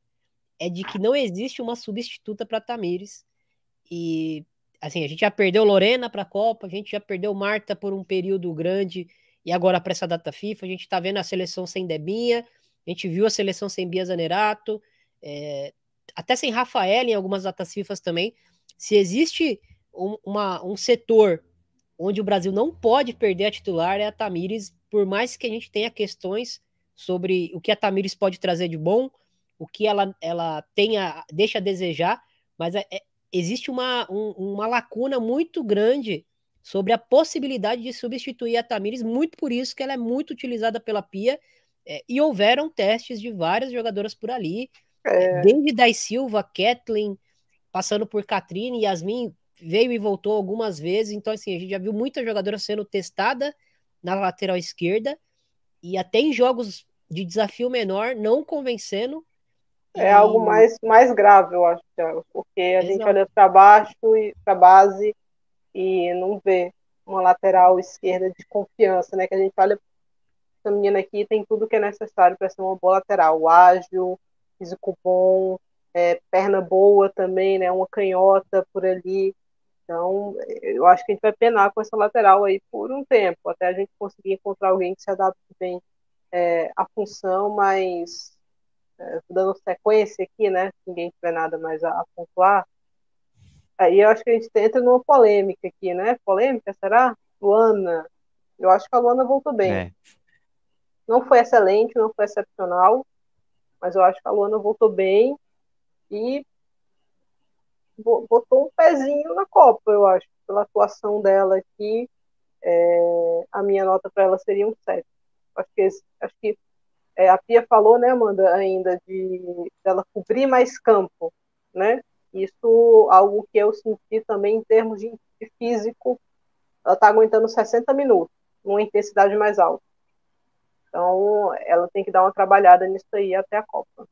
é de que não existe uma substituta para Tamires. E assim, a gente já perdeu Lorena para a Copa, a gente já perdeu Marta por um período grande, e agora para essa data FIFA, a gente está vendo a seleção sem Debinha, a gente viu a seleção sem Bia Zanerato, até sem Rafael em algumas datas FIFA também. Se existe um setor onde o Brasil não pode perder a titular, é a Tamires, por mais que a gente tenha questões sobre o que a Tamires pode trazer de bom, o que ela deixa a desejar, mas existe uma lacuna muito grande sobre a possibilidade de substituir a Tamires, muito por isso que ela é muito utilizada pela Pia, e houveram testes de várias jogadoras por ali, desde Dai Silva, Kathleen, passando por Catrine, Yasmin veio e voltou algumas vezes, então assim, a gente já viu muita jogadora sendo testada na lateral esquerda, e até em jogos de desafio menor, não convencendo. É algo mais grave, eu acho, Thiago, porque a gente Exato. olha para baixo e para base e não vê uma lateral esquerda de confiança, né? Que a gente olha, essa menina aqui tem tudo que é necessário para ser uma boa lateral, ágil, físico bom, perna boa também, né? Uma canhota por ali. Então, eu acho que a gente vai penar com essa lateral aí por um tempo, até a gente conseguir encontrar alguém que se adapte bem à função, mas dando sequência aqui, né? Se ninguém tiver nada mais a pontuar. Aí eu acho que a gente entra numa polêmica aqui, né? Polêmica, será? Luana. Eu acho que a Luana voltou bem. Não foi excelente, não foi excepcional, mas eu acho que a Luana voltou bem e botou um pezinho na Copa, eu acho. Pela atuação dela aqui, a minha nota para ela seria um 7. Acho que a Pia falou, né, Amanda, ainda dela cobrir mais campo, né? Isso algo que eu senti também em termos de físico. Ela está aguentando 60 minutos, numa intensidade mais alta. Então, ela tem que dar uma trabalhada nisso aí até a Copa.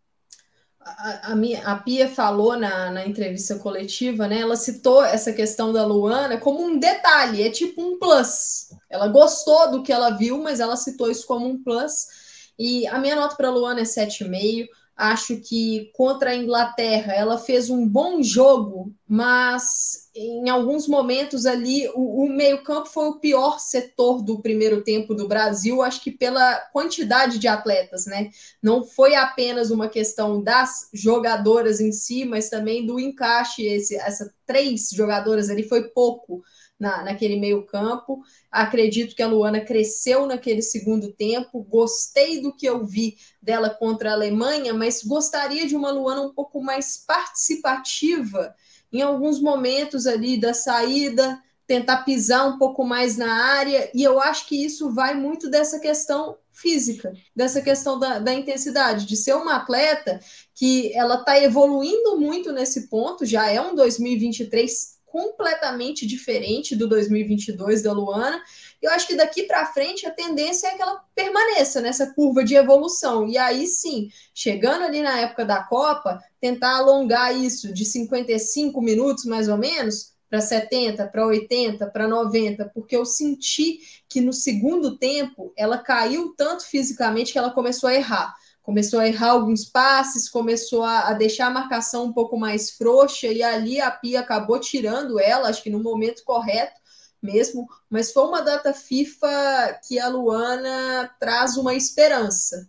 A Pia falou na entrevista coletiva, né? Ela citou essa questão da Luana como um detalhe, é tipo um plus. Ela gostou do que ela viu, mas ela citou isso como um plus. E a minha nota para a Luana é 7,5. Acho que contra a Inglaterra ela fez um bom jogo, mas em alguns momentos ali o meio-campo foi o pior setor do primeiro tempo do Brasil, acho que pela quantidade de atletas, né? Não foi apenas uma questão das jogadoras em si, mas também do encaixe. Essas 3 jogadoras ali foi pouco naquele meio-campo. Acredito que a Luana cresceu naquele segundo tempo. Gostei do que eu vi dela contra a Alemanha, mas gostaria de uma Luana um pouco mais participativa em alguns momentos ali da saída, tentar pisar um pouco mais na área, e eu acho que isso vai muito dessa questão física, dessa questão da intensidade, de ser uma atleta que ela está evoluindo muito nesse ponto, já é um 2023 completamente diferente do 2022 da Luana. Eu acho que daqui para frente a tendência é que ela permaneça nessa curva de evolução. E aí sim, chegando ali na época da Copa, tentar alongar isso de 55 minutos mais ou menos para 70, para 80, para 90, porque eu senti que no segundo tempo ela caiu tanto fisicamente que ela começou a errar. Começou a errar alguns passes, começou a deixar a marcação um pouco mais frouxa, e ali a Pia acabou tirando ela, acho que no momento correto mesmo, mas foi uma data FIFA que a Luana traz uma esperança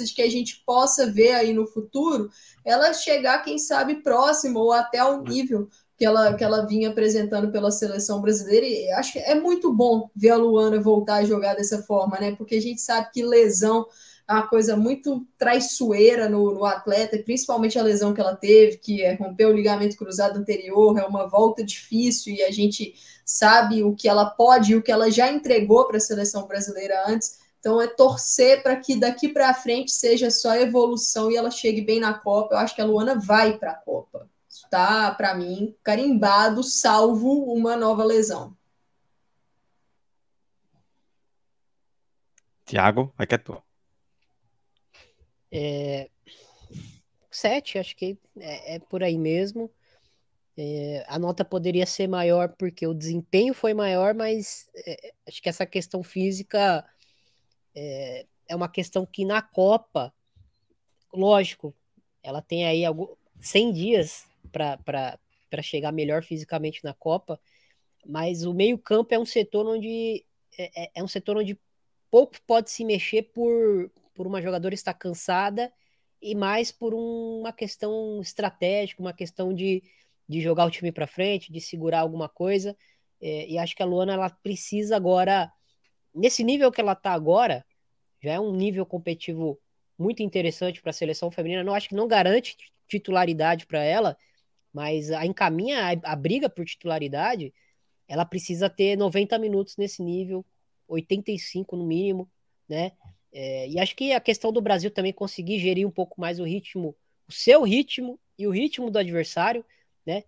de que a gente possa ver aí no futuro ela chegar, quem sabe, próximo ou até ao nível que ela vinha apresentando pela seleção brasileira, e acho que é muito bom ver a Luana voltar a jogar dessa forma, né? Porque a gente sabe que lesão é uma coisa muito traiçoeira no atleta, principalmente a lesão que ela teve, que rompeu o ligamento cruzado anterior, é uma volta difícil, e a gente sabe o que ela pode e o que ela já entregou para a seleção brasileira antes. Então é torcer para que daqui para frente seja só evolução e ela chegue bem na Copa. Eu acho que a Luana vai para a Copa. Está, para mim, carimbado, salvo uma nova lesão. Tiago, vai que é tua. 7, acho que é por aí mesmo. A nota poderia ser maior porque o desempenho foi maior, mas acho que essa questão física é uma questão que na Copa, lógico, ela tem aí 100 dias para chegar melhor fisicamente na Copa, mas o meio-campo é um setor onde pouco pode se mexer por uma jogadora estar cansada e mais por uma questão estratégica, uma questão de jogar o time para frente, de segurar alguma coisa. E acho que a Luana ela precisa agora, nesse nível que ela está agora, já é um nível competitivo muito interessante para a seleção feminina. Não acho que não garante titularidade para ela, mas encaminha a briga por titularidade. Ela precisa ter 90 minutos nesse nível, 85 no mínimo, né? E acho que a questão do Brasil também conseguir gerir um pouco mais o ritmo, o seu ritmo e o ritmo do adversário, né?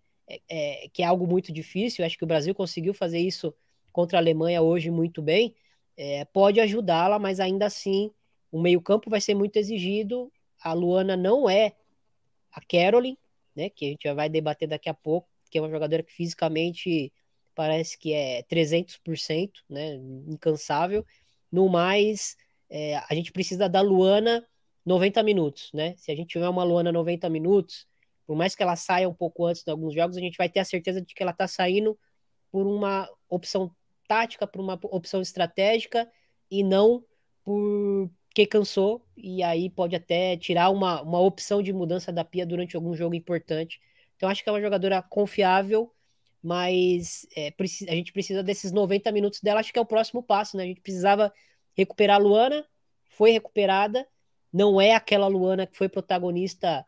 Que é algo muito difícil. Acho que o Brasil conseguiu fazer isso contra a Alemanha hoje muito bem. Pode ajudá-la, mas ainda assim o meio-campo vai ser muito exigido. A Luana não é a Caroline, né? Que a gente já vai debater daqui a pouco, que é uma jogadora que fisicamente parece que é 300%, né? Incansável. No mais, a gente precisa da Luana 90 minutos, né? Se a gente tiver uma Luana 90 minutos, por mais que ela saia um pouco antes de alguns jogos, a gente vai ter a certeza de que ela tá saindo por uma opção tática, por uma opção estratégica e não porque cansou, e aí pode até tirar uma opção de mudança da Pia durante algum jogo importante. Então acho que é uma jogadora confiável, mas a gente precisa desses 90 minutos dela, acho que é o próximo passo, né? A gente precisava recuperar a Luana, foi recuperada, não é aquela Luana que foi protagonista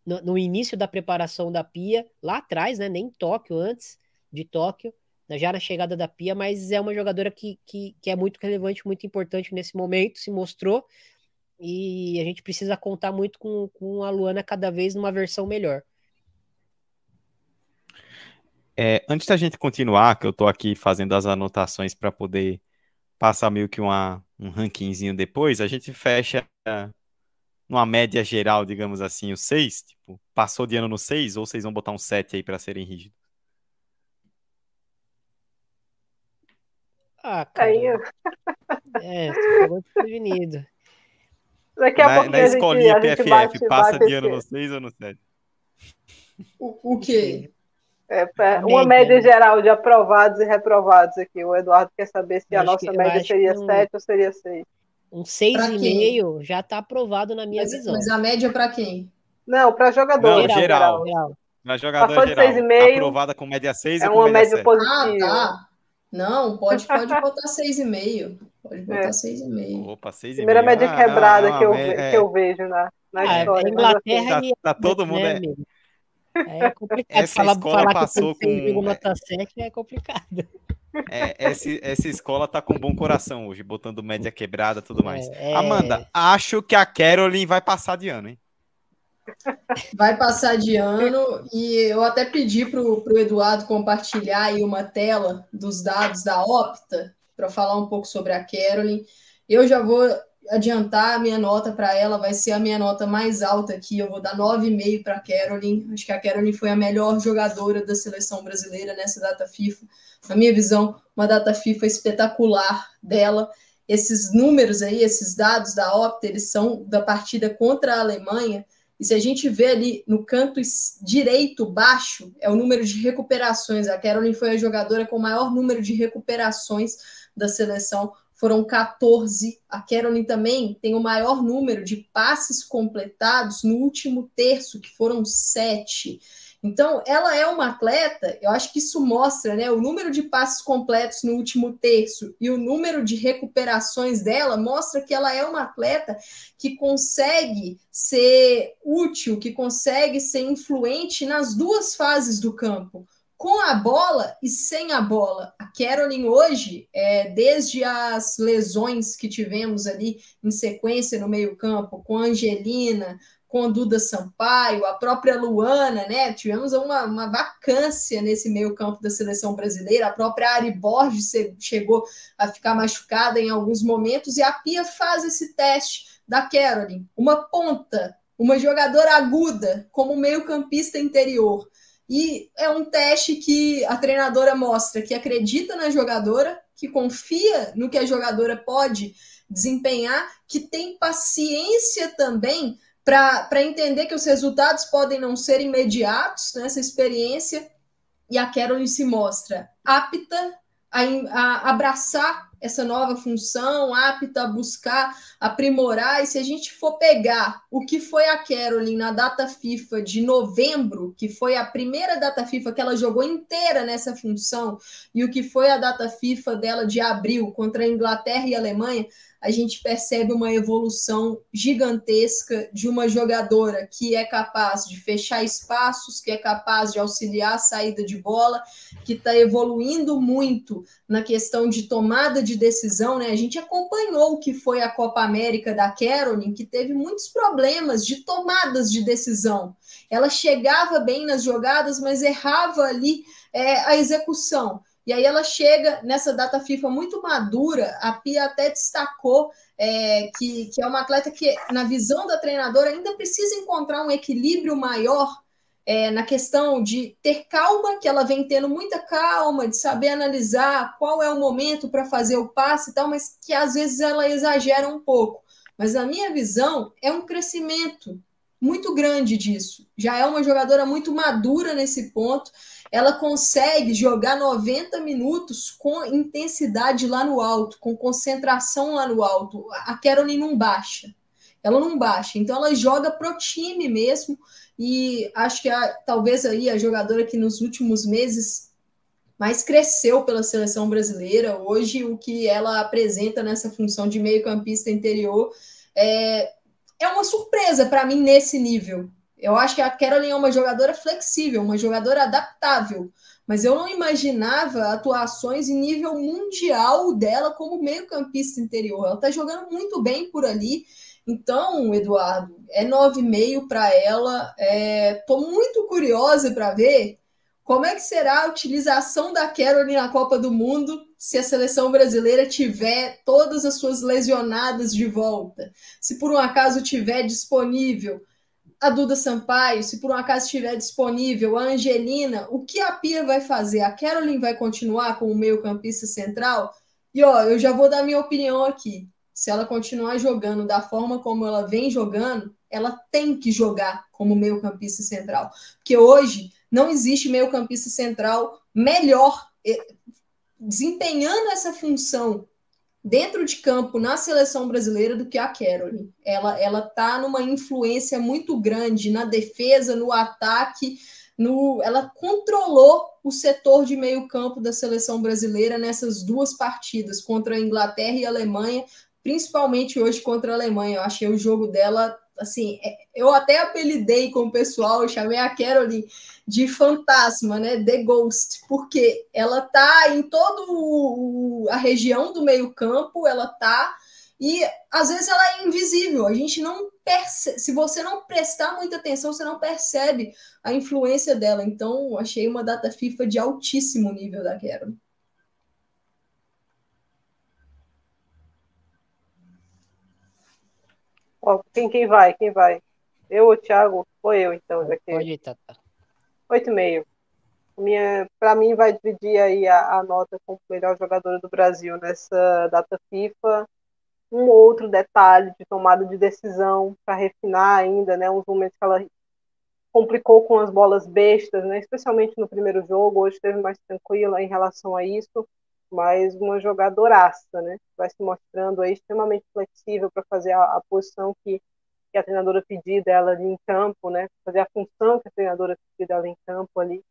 no início da preparação da Pia, lá atrás, né? Nem em Tóquio, antes de Tóquio, já na chegada da Pia, mas é uma jogadora que é muito relevante, muito importante nesse momento, se mostrou, e a gente precisa contar muito com a Luana cada vez numa versão melhor. Antes da gente continuar, que eu tô aqui fazendo as anotações para poder passar meio que um rankingzinho depois, a gente fecha numa média geral, digamos assim, o 6, tipo, passou de ano no 6, ou vocês vão botar um 7 aí para serem rígidos? Cara, Aí, você pegou desprevenido. daqui a Na pouquinho a escolinha gente PFF, passa bate de ano no esse, 6 ou no 7? O quê? uma média geral de aprovados e reprovados aqui. O Eduardo quer saber se a nossa média seria 7 ou seria 6. Um Pra quem? 6,5 já tá aprovado na minha visão. Mas a média para quem? Não, para jogador. Não, geral. Geral. Na jogador Passou de geral. 6,5. Aprovada com média 6 É ou com uma média média 7? positiva. Tá. Não, pode botar 6,5. Pode botar 6,5. Opa, 6,5. Primeira média quebrada que eu vejo na história. Inglaterra e tá todo mundo... né, amigo? É complicado. Essa escola passou que eu com... nota 7 é complicado. Essa escola tá com bom coração hoje, botando média quebrada e tudo mais. Amanda, acho que a Caroline vai passar de ano, hein? Vai passar de ano, e eu até pedi para o Eduardo compartilhar aí uma tela dos dados da Opta para falar um pouco sobre a Caroline. Eu já vou adiantar a minha nota para ela, vai ser a minha nota mais alta aqui, eu vou dar 9,5 para a Caroline. Acho que a Caroline foi a melhor jogadora da seleção brasileira nessa data FIFA. Na minha visão, uma data FIFA espetacular dela. Esses números aí, esses dados da Opta, eles são da partida contra a Alemanha. E se a gente vê ali no canto direito baixo, é o número de recuperações. A Caroline foi a jogadora com o maior número de recuperações da seleção, foram 14. A Caroline também tem o maior número de passes completados no último terço, que foram 7. Então, ela é uma atleta, eu acho que isso mostra, né? O número de passes completos no último terço e o número de recuperações dela mostra que ela é uma atleta que consegue ser útil, que consegue ser influente nas duas fases do campo, com a bola e sem a bola. A Caroline hoje, desde as lesões que tivemos ali em sequência no meio-campo, com a Angelina, com a Duda Sampaio, a própria Luana, né? Tivemos uma vacância nesse meio-campo da seleção brasileira. A própria Ari Borges chegou a ficar machucada em alguns momentos, e a Pia faz esse teste da Caroline, uma ponta, uma jogadora aguda como meio-campista interior. E é um teste que a treinadora mostra que acredita na jogadora, que confia no que a jogadora pode desempenhar, que tem paciência também para entender que os resultados podem não ser imediatos nessa experiência, e a Caroline se mostra apta a abraçar essa nova função, apta a buscar aprimorar. E se a gente for pegar o que foi a Caroline na data FIFA de novembro, que foi a primeira data FIFA que ela jogou inteira nessa função, e o que foi a data FIFA dela de abril contra a Inglaterra e a Alemanha, a gente percebe uma evolução gigantesca de uma jogadora que é capaz de fechar espaços, que é capaz de auxiliar a saída de bola, que está evoluindo muito na questão de tomada de decisão, né? A gente acompanhou o que foi a Copa América da Caroline, que teve muitos problemas de tomadas de decisão. Ela chegava bem nas jogadas, mas errava ali a execução. E aí ela chega nessa data FIFA muito madura. A Pia até destacou que é uma atleta que, na visão da treinadora, ainda precisa encontrar um equilíbrio maior na questão de ter calma, que ela vem tendo muita calma, de saber analisar qual é o momento para fazer o passe e tal, mas que às vezes ela exagera um pouco. Mas na minha visão, é um crescimento muito grande disso. Já é uma jogadora muito madura nesse ponto. Ela consegue jogar 90 minutos com intensidade lá no alto, com concentração lá no alto. A Caroline não baixa. Ela não baixa. Então ela joga pro time mesmo. E acho que talvez aí a jogadora que nos últimos meses mais cresceu pela seleção brasileira. Hoje o que ela apresenta nessa função de meio-campista interior é uma surpresa para mim nesse nível. Eu acho que a Caroline é uma jogadora flexível, uma jogadora adaptável, mas eu não imaginava atuações em nível mundial dela como meio-campista interior. Ela está jogando muito bem por ali. Então, Eduardo, é 9,5 para ela. Estou muito curiosa para ver como é que será a utilização da Caroline na Copa do Mundo se a seleção brasileira tiver todas as suas lesionadas de volta. Se por um acaso tiver disponível a Duda Sampaio, se por um acaso estiver disponível a Angelina, o que a Pia vai fazer? A Caroline vai continuar como meio-campista central? E eu já vou dar minha opinião aqui. Se ela continuar jogando da forma como ela vem jogando, ela tem que jogar como meio-campista central. Porque hoje não existe meio-campista central melhor desempenhando essa função dentro de campo na seleção brasileira do que a Caroline. Ela tá numa influência muito grande na defesa, no ataque, ela controlou o setor de meio campo da seleção brasileira nessas duas partidas, contra a Inglaterra e a Alemanha, principalmente hoje contra a Alemanha. Eu achei o jogo dela, assim, eu até apelidei com o pessoal, eu chamei a Caroline de fantasma, né? The Ghost, porque ela tá em toda a região do meio-campo, ela tá, e às vezes ela é invisível, a gente não percebe, se você não prestar muita atenção, você não percebe a influência dela. Então, achei uma data FIFA de altíssimo nível da Caroline. Quem vai? Quem vai? Eu, o Thiago? Ou eu, então, já que... Pode ir, Tata. 8,5. Para mim, vai dividir aí a nota como melhor jogadora do Brasil nessa data FIFA. Um outro detalhe de tomada de decisão para refinar ainda, né? Uns momentos que ela complicou com as bolas bestas, né? Especialmente no primeiro jogo. Hoje esteve mais tranquila em relação a isso, mas uma jogadoraça, né? Vai se mostrando aí extremamente flexível para fazer a posição que a treinadora pedir dela ali em campo, né? Fazer a função que a treinadora pedir dela em campo ali.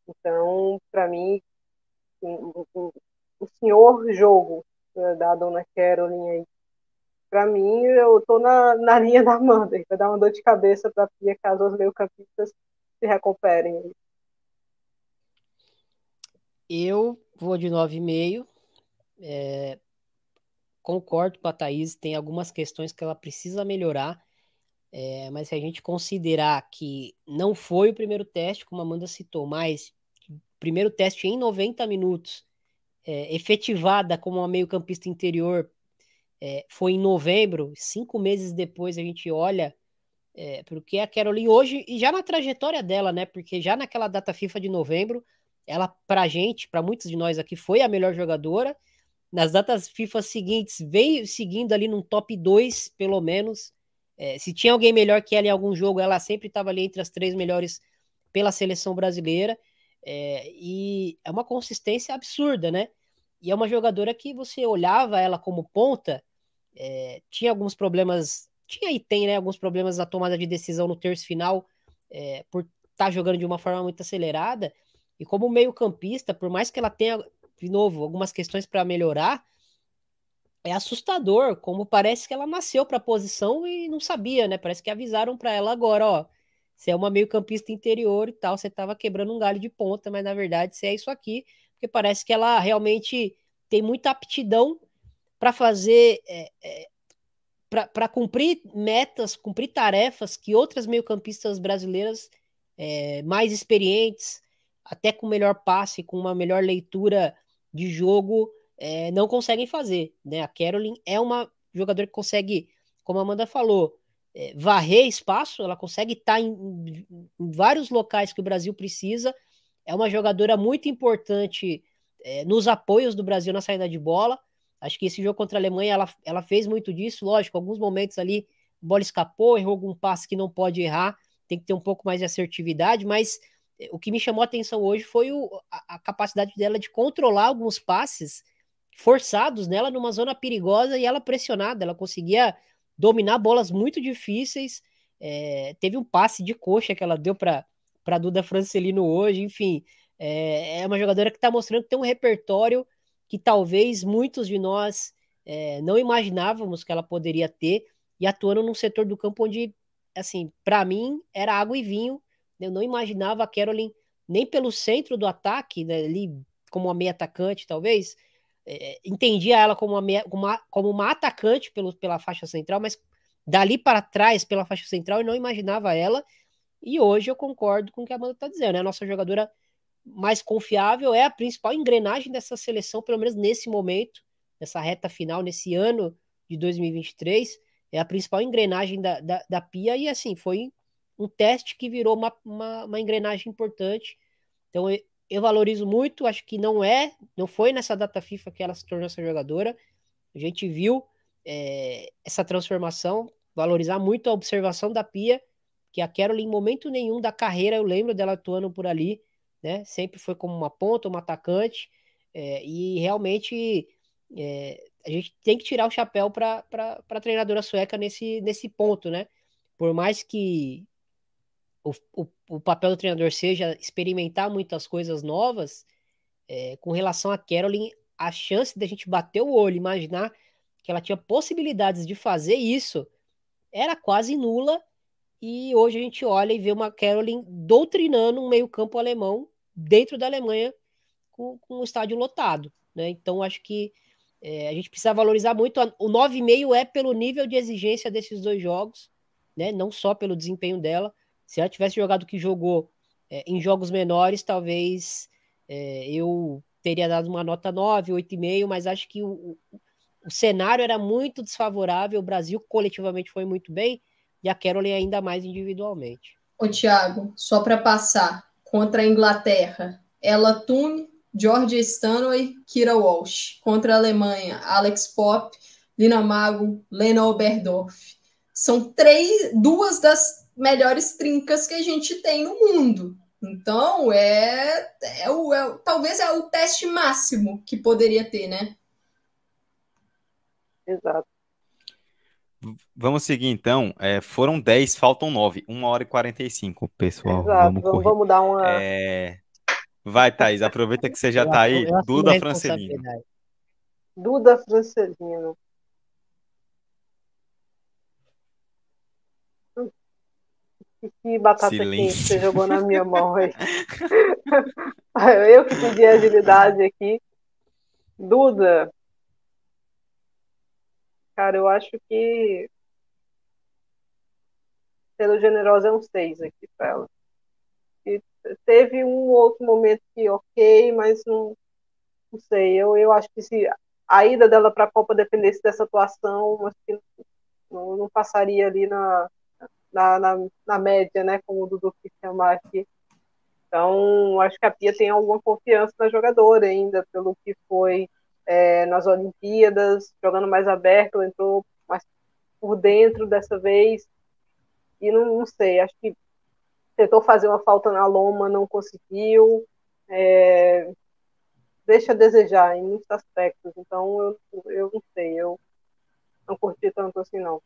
Então, para mim, o senhor jogo da dona Caroline aí, para mim, eu tô na linha da Amanda. Vai dar uma dor de cabeça para a Pia caso os meio-campistas se recuperem aí. Eu vou de 9,5. Concordo com a Thaís, tem algumas questões que ela precisa melhorar, mas se a gente considerar que não foi o primeiro teste, como a Amanda citou, mas o primeiro teste em 90 minutos, efetivada como uma meio-campista interior, foi em novembro, 5 meses depois a gente olha porque a Caroline hoje, e já na trajetória dela, né? Porque já naquela data FIFA de novembro, ela, pra gente, pra muitos de nós aqui, foi a melhor jogadora. nas datas FIFA seguintes, veio seguindo ali num top 2, pelo menos. Se tinha alguém melhor que ela em algum jogo, ela sempre estava ali entre as 3 melhores pela seleção brasileira. E é uma consistência absurda, né? E é uma jogadora que você olhava ela como ponta, tinha alguns problemas, tinha e tem, né, alguns problemas na tomada de decisão no terço final, por estar jogando de uma forma muito acelerada, e como meio-campista, por mais que ela tenha, de novo, algumas questões para melhorar, é assustador, como parece que ela nasceu para a posição e não sabia, né? Parece que avisaram para ela agora, ó, você é uma meio-campista interior e tal, você estava quebrando um galho de ponta, mas na verdade você é isso aqui, porque parece que ela realmente tem muita aptidão para fazer, para cumprir metas, cumprir tarefas que outras meio-campistas brasileiras mais experientes, até com melhor passe, com uma melhor leitura de jogo, não conseguem fazer, né? A Caroline é uma jogadora que consegue, como a Amanda falou, varrer espaço, ela consegue estar em vários locais que o Brasil precisa, é uma jogadora muito importante nos apoios do Brasil na saída de bola. Acho que esse jogo contra a Alemanha, ela fez muito disso, lógico, alguns momentos ali, a bola escapou, errou algum passe que não pode errar, tem que ter um pouco mais de assertividade, mas o que me chamou a atenção hoje foi a capacidade dela de controlar alguns passes forçados nela numa zona perigosa e ela pressionada, ela conseguia dominar bolas muito difíceis, teve um passe de coxa que ela deu para Duda Francelino hoje, enfim, é uma jogadora que está mostrando que tem um repertório que talvez muitos de nós não imaginávamos que ela poderia ter, e atuando num setor do campo onde, assim, para mim, era água e vinho. Eu não imaginava a Caroline nem pelo centro do ataque, né, ali como uma meia atacante, talvez. Entendia ela como uma atacante pela faixa central, mas dali para trás, pela faixa central, eu não imaginava ela. E hoje eu concordo com o que a Amanda está dizendo, né? A nossa jogadora mais confiável, é a principal engrenagem dessa seleção, pelo menos nesse momento, nessa reta final, nesse ano de 2023, é a principal engrenagem da Pia, e assim, foi um teste que virou uma engrenagem importante. Então eu valorizo muito, acho que não foi nessa data FIFA que ela se tornou essa jogadora. A gente viu essa transformação, valorizar muito a observação da Pia, que a Caroline, em momento nenhum da carreira, eu lembro dela atuando por ali, né? Sempre foi como uma ponta, uma atacante, e realmente a gente tem que tirar o chapéu para a treinadora sueca nesse ponto, né? Por mais que o papel do treinador seja experimentar muitas coisas novas, com relação a Caroline, a chance da gente bater o olho, imaginar que ela tinha possibilidades de fazer isso, era quase nula, e hoje a gente olha e vê uma Caroline doutrinando um meio-campo alemão dentro da Alemanha com o estádio lotado, né? Então acho que a gente precisa valorizar muito. O 9,5 é pelo nível de exigência desses dois jogos, né? Não só pelo desempenho dela. Se ela tivesse jogado o que jogou em jogos menores, talvez eu teria dado uma nota 9, 8,5, mas acho que o cenário era muito desfavorável. O Brasil coletivamente foi muito bem e a Caroline ainda mais individualmente. Ô, Thiago, só para passar, contra a Inglaterra, Ella Toone, Georgia Stanway, Kira Walsh. Contra a Alemanha, Alex Popp, Lina Mago, Lena Oberdorf. São duas das melhores trincas que a gente tem no mundo. Então, talvez é o teste máximo que poderia ter, né? Exato. Vamos seguir então. Foram 10, faltam 9. 1h45, pessoal. Exato. Vamos correr. Vamos dar uma. Vai, Thaís, aproveita que você já está aí. Duda Francelino. Duda Francelino. Que batata quente você jogou na minha mão aí. Eu que pedi agilidade aqui. Duda. Cara, eu acho que sendo generosa é um 6 aqui para ela. E teve um outro momento que ok, mas não sei. Eu acho que se a ida dela para a Copa dependesse dessa atuação, acho que não passaria ali na média, né? Como o Dudu quis chamar aqui. Então, acho que a Pia tem alguma confiança na jogadora ainda, pelo que foi nas Olimpíadas, jogando mais aberto, entrou mais por dentro dessa vez, e não sei, acho que tentou fazer uma falta na loma, não conseguiu, deixa a desejar em muitos aspectos, então eu não sei, eu não curti tanto assim, não.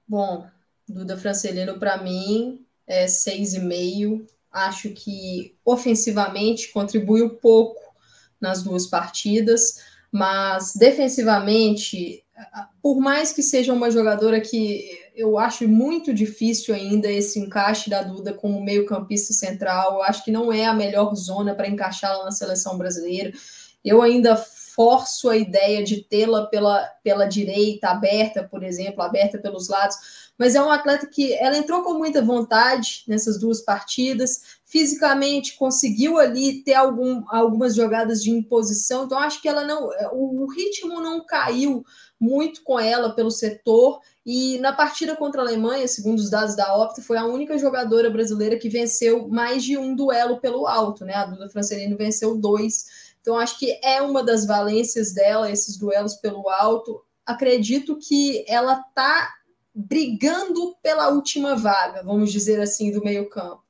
Bom, Duda Francelino, para mim, é 6,5. Acho que ofensivamente contribuiu pouco nas duas partidas, mas defensivamente, por mais que seja uma jogadora que eu acho muito difícil ainda esse encaixe da Duda como meio-campista central, eu acho que não é a melhor zona para encaixá-la na seleção brasileira. Eu ainda forço a ideia de tê-la pela direita, aberta, por exemplo, aberta pelos lados, mas é um atleta que ela entrou com muita vontade nessas duas partidas, fisicamente conseguiu ali ter algumas jogadas de imposição, então acho que ela não, o ritmo não caiu muito com ela pelo setor, e na partida contra a Alemanha, segundo os dados da Opta, foi a única jogadora brasileira que venceu mais de um duelo pelo alto, né? A Duda Francelino venceu 2. Então, acho que é uma das valências dela, esses duelos pelo alto. Acredito que ela está brigando pela última vaga, vamos dizer assim, do meio-campo.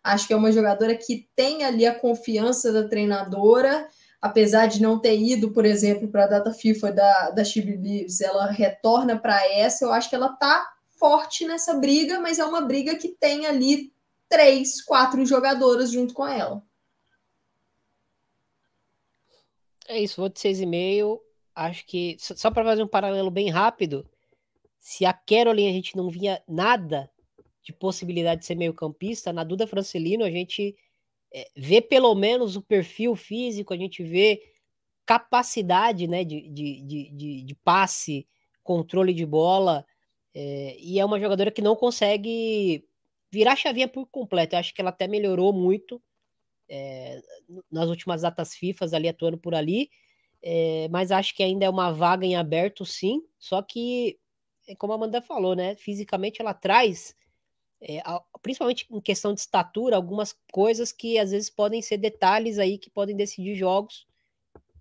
Acho que é uma jogadora que tem ali a confiança da treinadora, apesar de não ter ido, por exemplo, para a data FIFA da She Believes, ela retorna para essa. Eu acho que ela está forte nessa briga, mas é uma briga que tem ali 3, 4 jogadoras junto com ela. É isso, vou de 6,5. Acho que, só para fazer um paralelo bem rápido, se a Caroline a gente não via nada de possibilidade de ser meio campista, na Duda Francelino a gente vê pelo menos o perfil físico, a gente vê capacidade, né, de passe, controle de bola, e é uma jogadora que não consegue virar a chavinha por completo. Eu acho que ela até melhorou muito nas últimas datas FIFA ali, atuando por ali, mas acho que ainda é uma vaga em aberto, sim, só que, como a Amanda falou, né, fisicamente ela traz, principalmente em questão de estatura, algumas coisas que às vezes podem ser detalhes aí que podem decidir jogos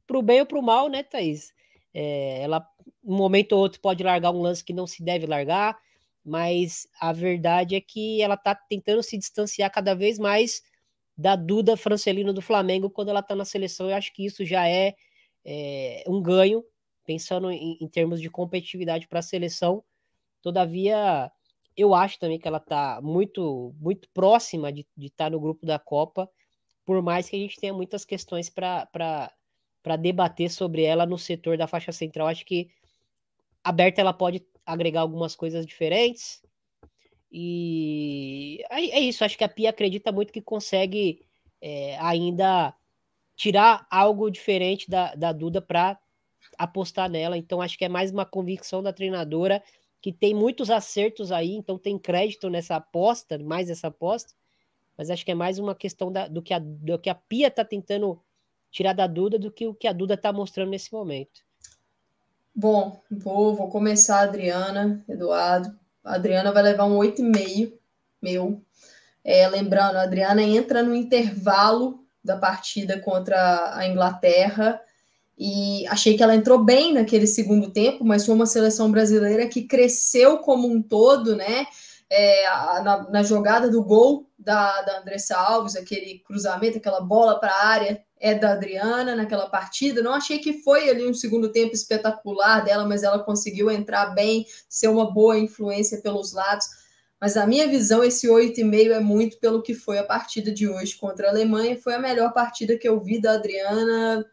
pro bem ou pro mal, né, Thaís? Ela, um momento ou outro, pode largar um lance que não se deve largar, mas a verdade é que ela tá tentando se distanciar cada vez mais da Duda Francelino do Flamengo quando ela tá na seleção. Eu acho que isso já é um ganho, pensando em termos de competitividade para a seleção. Todavia, eu acho também que ela tá muito, muito próxima de estar no grupo da Copa, por mais que a gente tenha muitas questões para debater sobre ela no setor da faixa central. Acho que aberta ela pode agregar algumas coisas diferentes. E é isso, acho que a Pia acredita muito que consegue ainda tirar algo diferente da Duda para apostar nela. Então acho que é mais uma convicção da treinadora, que tem muitos acertos aí, então tem crédito nessa aposta, mais essa aposta, mas acho que é mais uma questão do que a Pia tá tentando tirar da Duda do que o que a Duda tá mostrando nesse momento. Bom, vou começar a Adriana, Eduardo. A Adriana vai levar um 8,5 meu. Lembrando, a Adriana entra no intervalo da partida contra a Inglaterra e achei que ela entrou bem naquele segundo tempo, mas foi uma seleção brasileira que cresceu como um todo, né? Na jogada do gol da Andressa Alves, aquele cruzamento, aquela bola para a área, da Adriana naquela partida. Não achei que foi ali um segundo tempo espetacular dela, mas ela conseguiu entrar bem, ser uma boa influência pelos lados. Mas a minha visão, esse 8,5 é muito pelo que foi a partida de hoje contra a Alemanha. Foi a melhor partida que eu vi da Adriana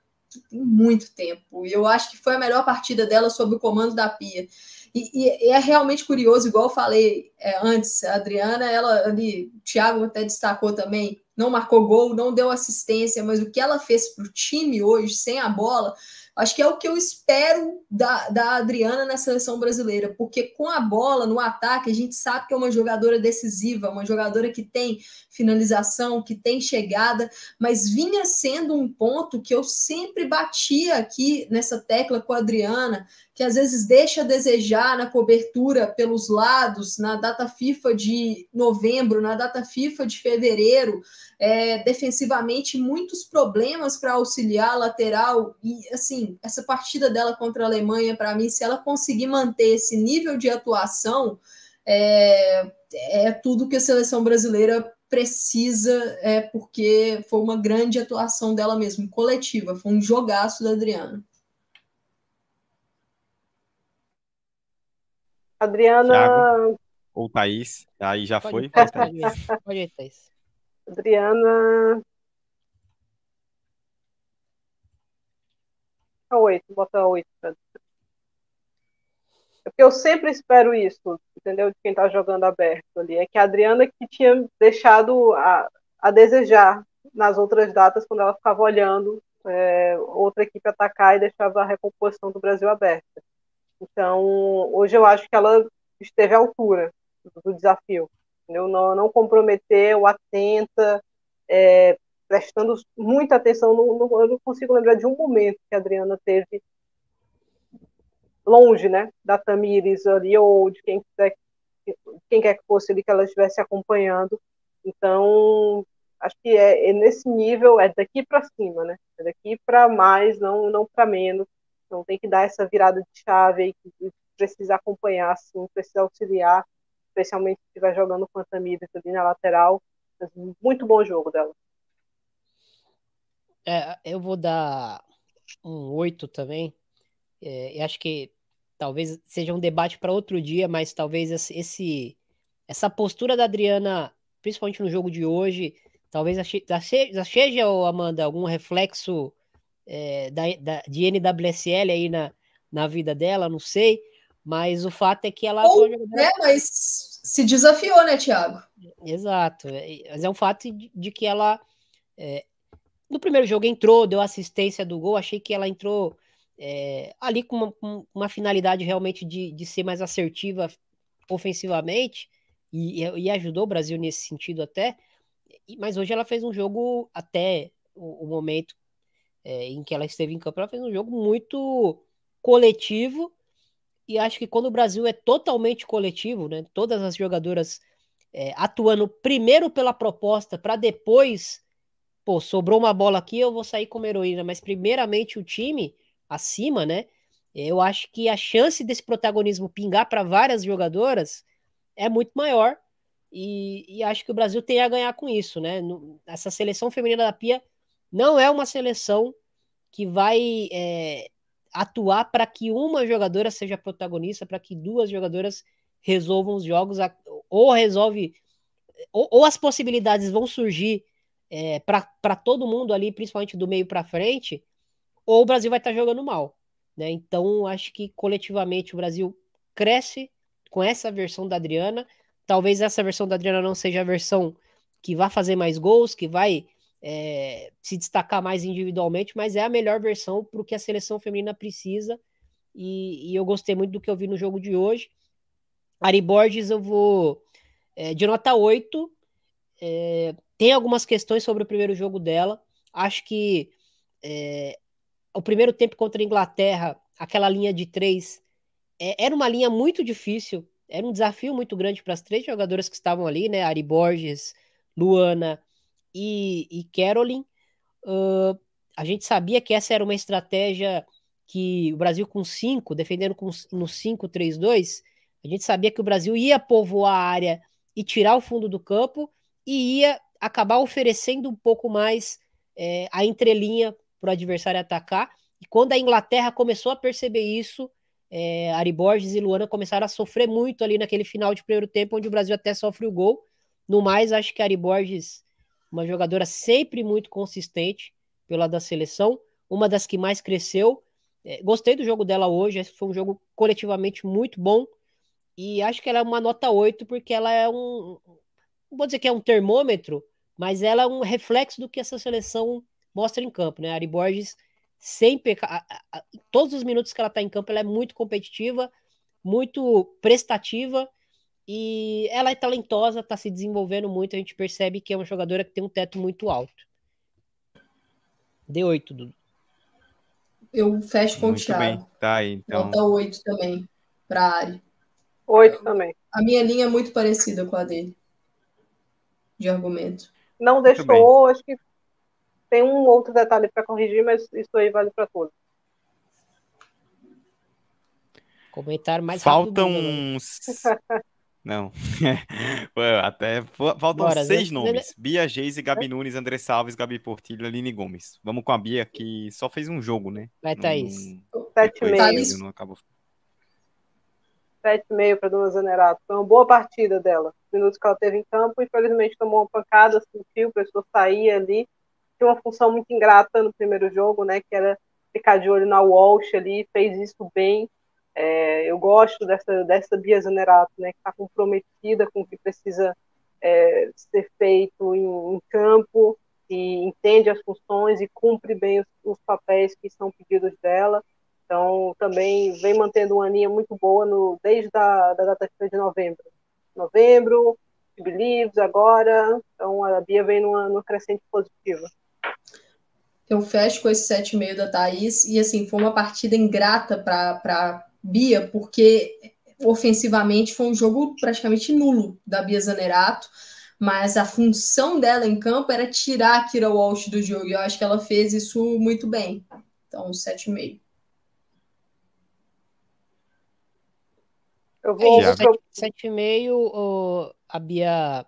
em muito tempo. E eu acho que foi a melhor partida dela sob o comando da Pia. E é realmente curioso, igual eu falei antes, a Adriana, ela ali, o Thiago até destacou também, não marcou gol, não deu assistência, mas o que ela fez para o time hoje, sem a bola, acho que é o que eu espero da Adriana na seleção brasileira, porque com a bola no ataque, a gente sabe que é uma jogadora decisiva, uma jogadora que tem finalização, que tem chegada, mas vinha sendo um ponto que eu sempre batia aqui nessa tecla com a Adriana, que às vezes deixa a desejar na cobertura pelos lados, na data FIFA de novembro, na data FIFA de fevereiro, defensivamente, muitos problemas para auxiliar a lateral. E, assim, essa partida dela contra a Alemanha, para mim, se ela conseguir manter esse nível de atuação, é tudo que a seleção brasileira precisa, porque foi uma grande atuação dela mesmo, coletiva, foi um jogaço da Adriana. Adriana. Thiago ou Thaís? Aí já foi? Vai, Thaís. Pode ir, Thaís. Adriana. 8, bota 8. É porque eu sempre espero isso, entendeu? De quem tá jogando aberto ali. É que a Adriana que tinha deixado a desejar nas outras datas, quando ela ficava olhando outra equipe atacar e deixava a recomposição do Brasil aberta. Então, hoje eu acho que ela esteve à altura do desafio. Entendeu? Não comprometeu, atenta, prestando muita atenção. Eu não consigo lembrar de um momento que a Adriana teve longe, né, da Tamires ali, ou de quem quer que fosse ali que ela estivesse acompanhando. Então, acho que é nesse nível, é daqui para cima, né? É daqui para mais, não para menos. Não tem que dar essa virada de chave aí, que precisa acompanhar, assim, precisa auxiliar, especialmente se estiver jogando com a Tamires ali na lateral. Muito bom jogo dela. Eu vou dar um 8 também. Eu acho que talvez seja um debate para outro dia, mas talvez essa postura da Adriana, principalmente no jogo de hoje, talvez já seja, Amanda, algum reflexo de NWSL aí na vida dela, não sei, mas o fato é que ela foi uma jogadora... mas se desafiou, né, Thiago? Exato, mas é um fato de que ela no primeiro jogo entrou, deu assistência do gol, achei que ela entrou ali com uma finalidade realmente de ser mais assertiva ofensivamente e ajudou o Brasil nesse sentido até, mas hoje ela fez um jogo até o momento em que ela esteve em campo, ela fez um jogo muito coletivo e acho que quando o Brasil é totalmente coletivo, né, todas as jogadoras atuando primeiro pela proposta para depois, pô, sobrou uma bola aqui, eu vou sair como heroína, mas primeiramente o time acima, né? Eu acho que a chance desse protagonismo pingar para várias jogadoras é muito maior e acho que o Brasil tem a ganhar com isso, né? Essa seleção feminina da Pia não é uma seleção que vai atuar para que uma jogadora seja protagonista, para que duas jogadoras resolvam os jogos, ou as possibilidades vão surgir para todo mundo ali, principalmente do meio para frente, ou o Brasil vai estar jogando mal, né? Então, acho que coletivamente o Brasil cresce com essa versão da Adriana. Talvez essa versão da Adriana não seja a versão que vai fazer mais gols, que vai se destacar mais individualmente, mas é a melhor versão para o que a seleção feminina precisa. E eu gostei muito do que eu vi no jogo de hoje. Ari Borges, eu vou de nota 8. Tem algumas questões sobre o primeiro jogo dela. Acho que o primeiro tempo contra a Inglaterra, aquela linha de 3, era uma linha muito difícil, era um desafio muito grande para as 3 jogadoras que estavam ali, né? Ari Borges, Luana e Caroline. A gente sabia que essa era uma estratégia que o Brasil com 5, defendendo no 5-3-2, a gente sabia que o Brasil ia povoar a área e tirar o fundo do campo e ia acabar oferecendo um pouco mais a entrelinha para o adversário atacar. E quando a Inglaterra começou a perceber isso, Ari Borges e Luana começaram a sofrer muito ali naquele final de primeiro tempo, onde o Brasil até sofre o gol. No mais, acho que a Ari Borges, uma jogadora sempre muito consistente pela da seleção, uma das que mais cresceu. Gostei do jogo dela hoje, foi um jogo coletivamente muito bom, e acho que ela é uma nota 8, porque ela é não vou dizer que é um termômetro, mas ela é um reflexo do que essa seleção mostra em campo, né? A Ari Borges, sempre, todos os minutos que ela está em campo, ela é muito competitiva, muito prestativa, e ela é talentosa, está se desenvolvendo muito, a gente percebe que é uma jogadora que tem um teto muito alto. Dê 8, Dudu. Eu fecho com Muito o Thiago. Bem. Tá aí, então. Nota 8 também, para a Ari. 8 também. A minha linha é muito parecida com a dele, de argumento. não Muito bem. deixou, acho que tem um outro detalhe para corrigir, mas isso aí vale para todos. Comentário mais rápido do Faltam mundo agora. uns. Não. Faltam Bora, 6 né? nomes: Bia, Geise, Gabi Nunes, André Salves, Gabi Portilho, Aline Gomes. Vamos com a Bia, que só fez um jogo, né? Vai, Thaís. Depois 7,5. não acabou. 7,5 para a Dona Zanerato. Foi uma boa partida dela. Os minutos que ela teve em campo, infelizmente tomou uma pancada, sentiu, precisou sair ali. Tinha uma função muito ingrata no primeiro jogo, né? Que era ficar de olho na Walsh ali, fez isso bem. Eu gosto dessa Bia Zanerato, né? Que está comprometida com o que precisa ser feito em campo, e entende as funções e cumpre bem os papéis que são pedidos dela. Então, também vem mantendo uma linha muito boa desde a data de novembro. Novembro, Believes agora. Então, a Bia vem numa crescente positiva. Eu fecho com esse 7,5 da Thaís. E, assim, foi uma partida ingrata para Bia, porque ofensivamente foi um jogo praticamente nulo da Bia Zanerato. Mas a função dela em campo era tirar a Kira Walsh do jogo. E eu acho que ela fez isso muito bem. Então, 7,5. Eu vou. 7,5, a Bia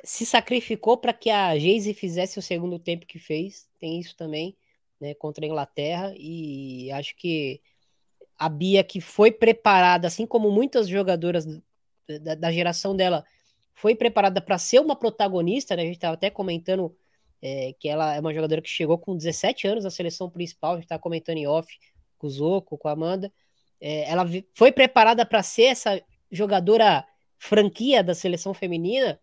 se sacrificou para que a Geise fizesse o segundo tempo que fez. Tem isso também, né, contra a Inglaterra. E acho que a Bia, que foi preparada, assim como muitas jogadoras da geração dela, foi preparada para ser uma protagonista, né? A gente estava até comentando que ela é uma jogadora que chegou com 17 anos na seleção principal. A gente estava comentando em off com o Zoco, com a Amanda. Ela foi preparada para ser essa jogadora franquia da seleção feminina.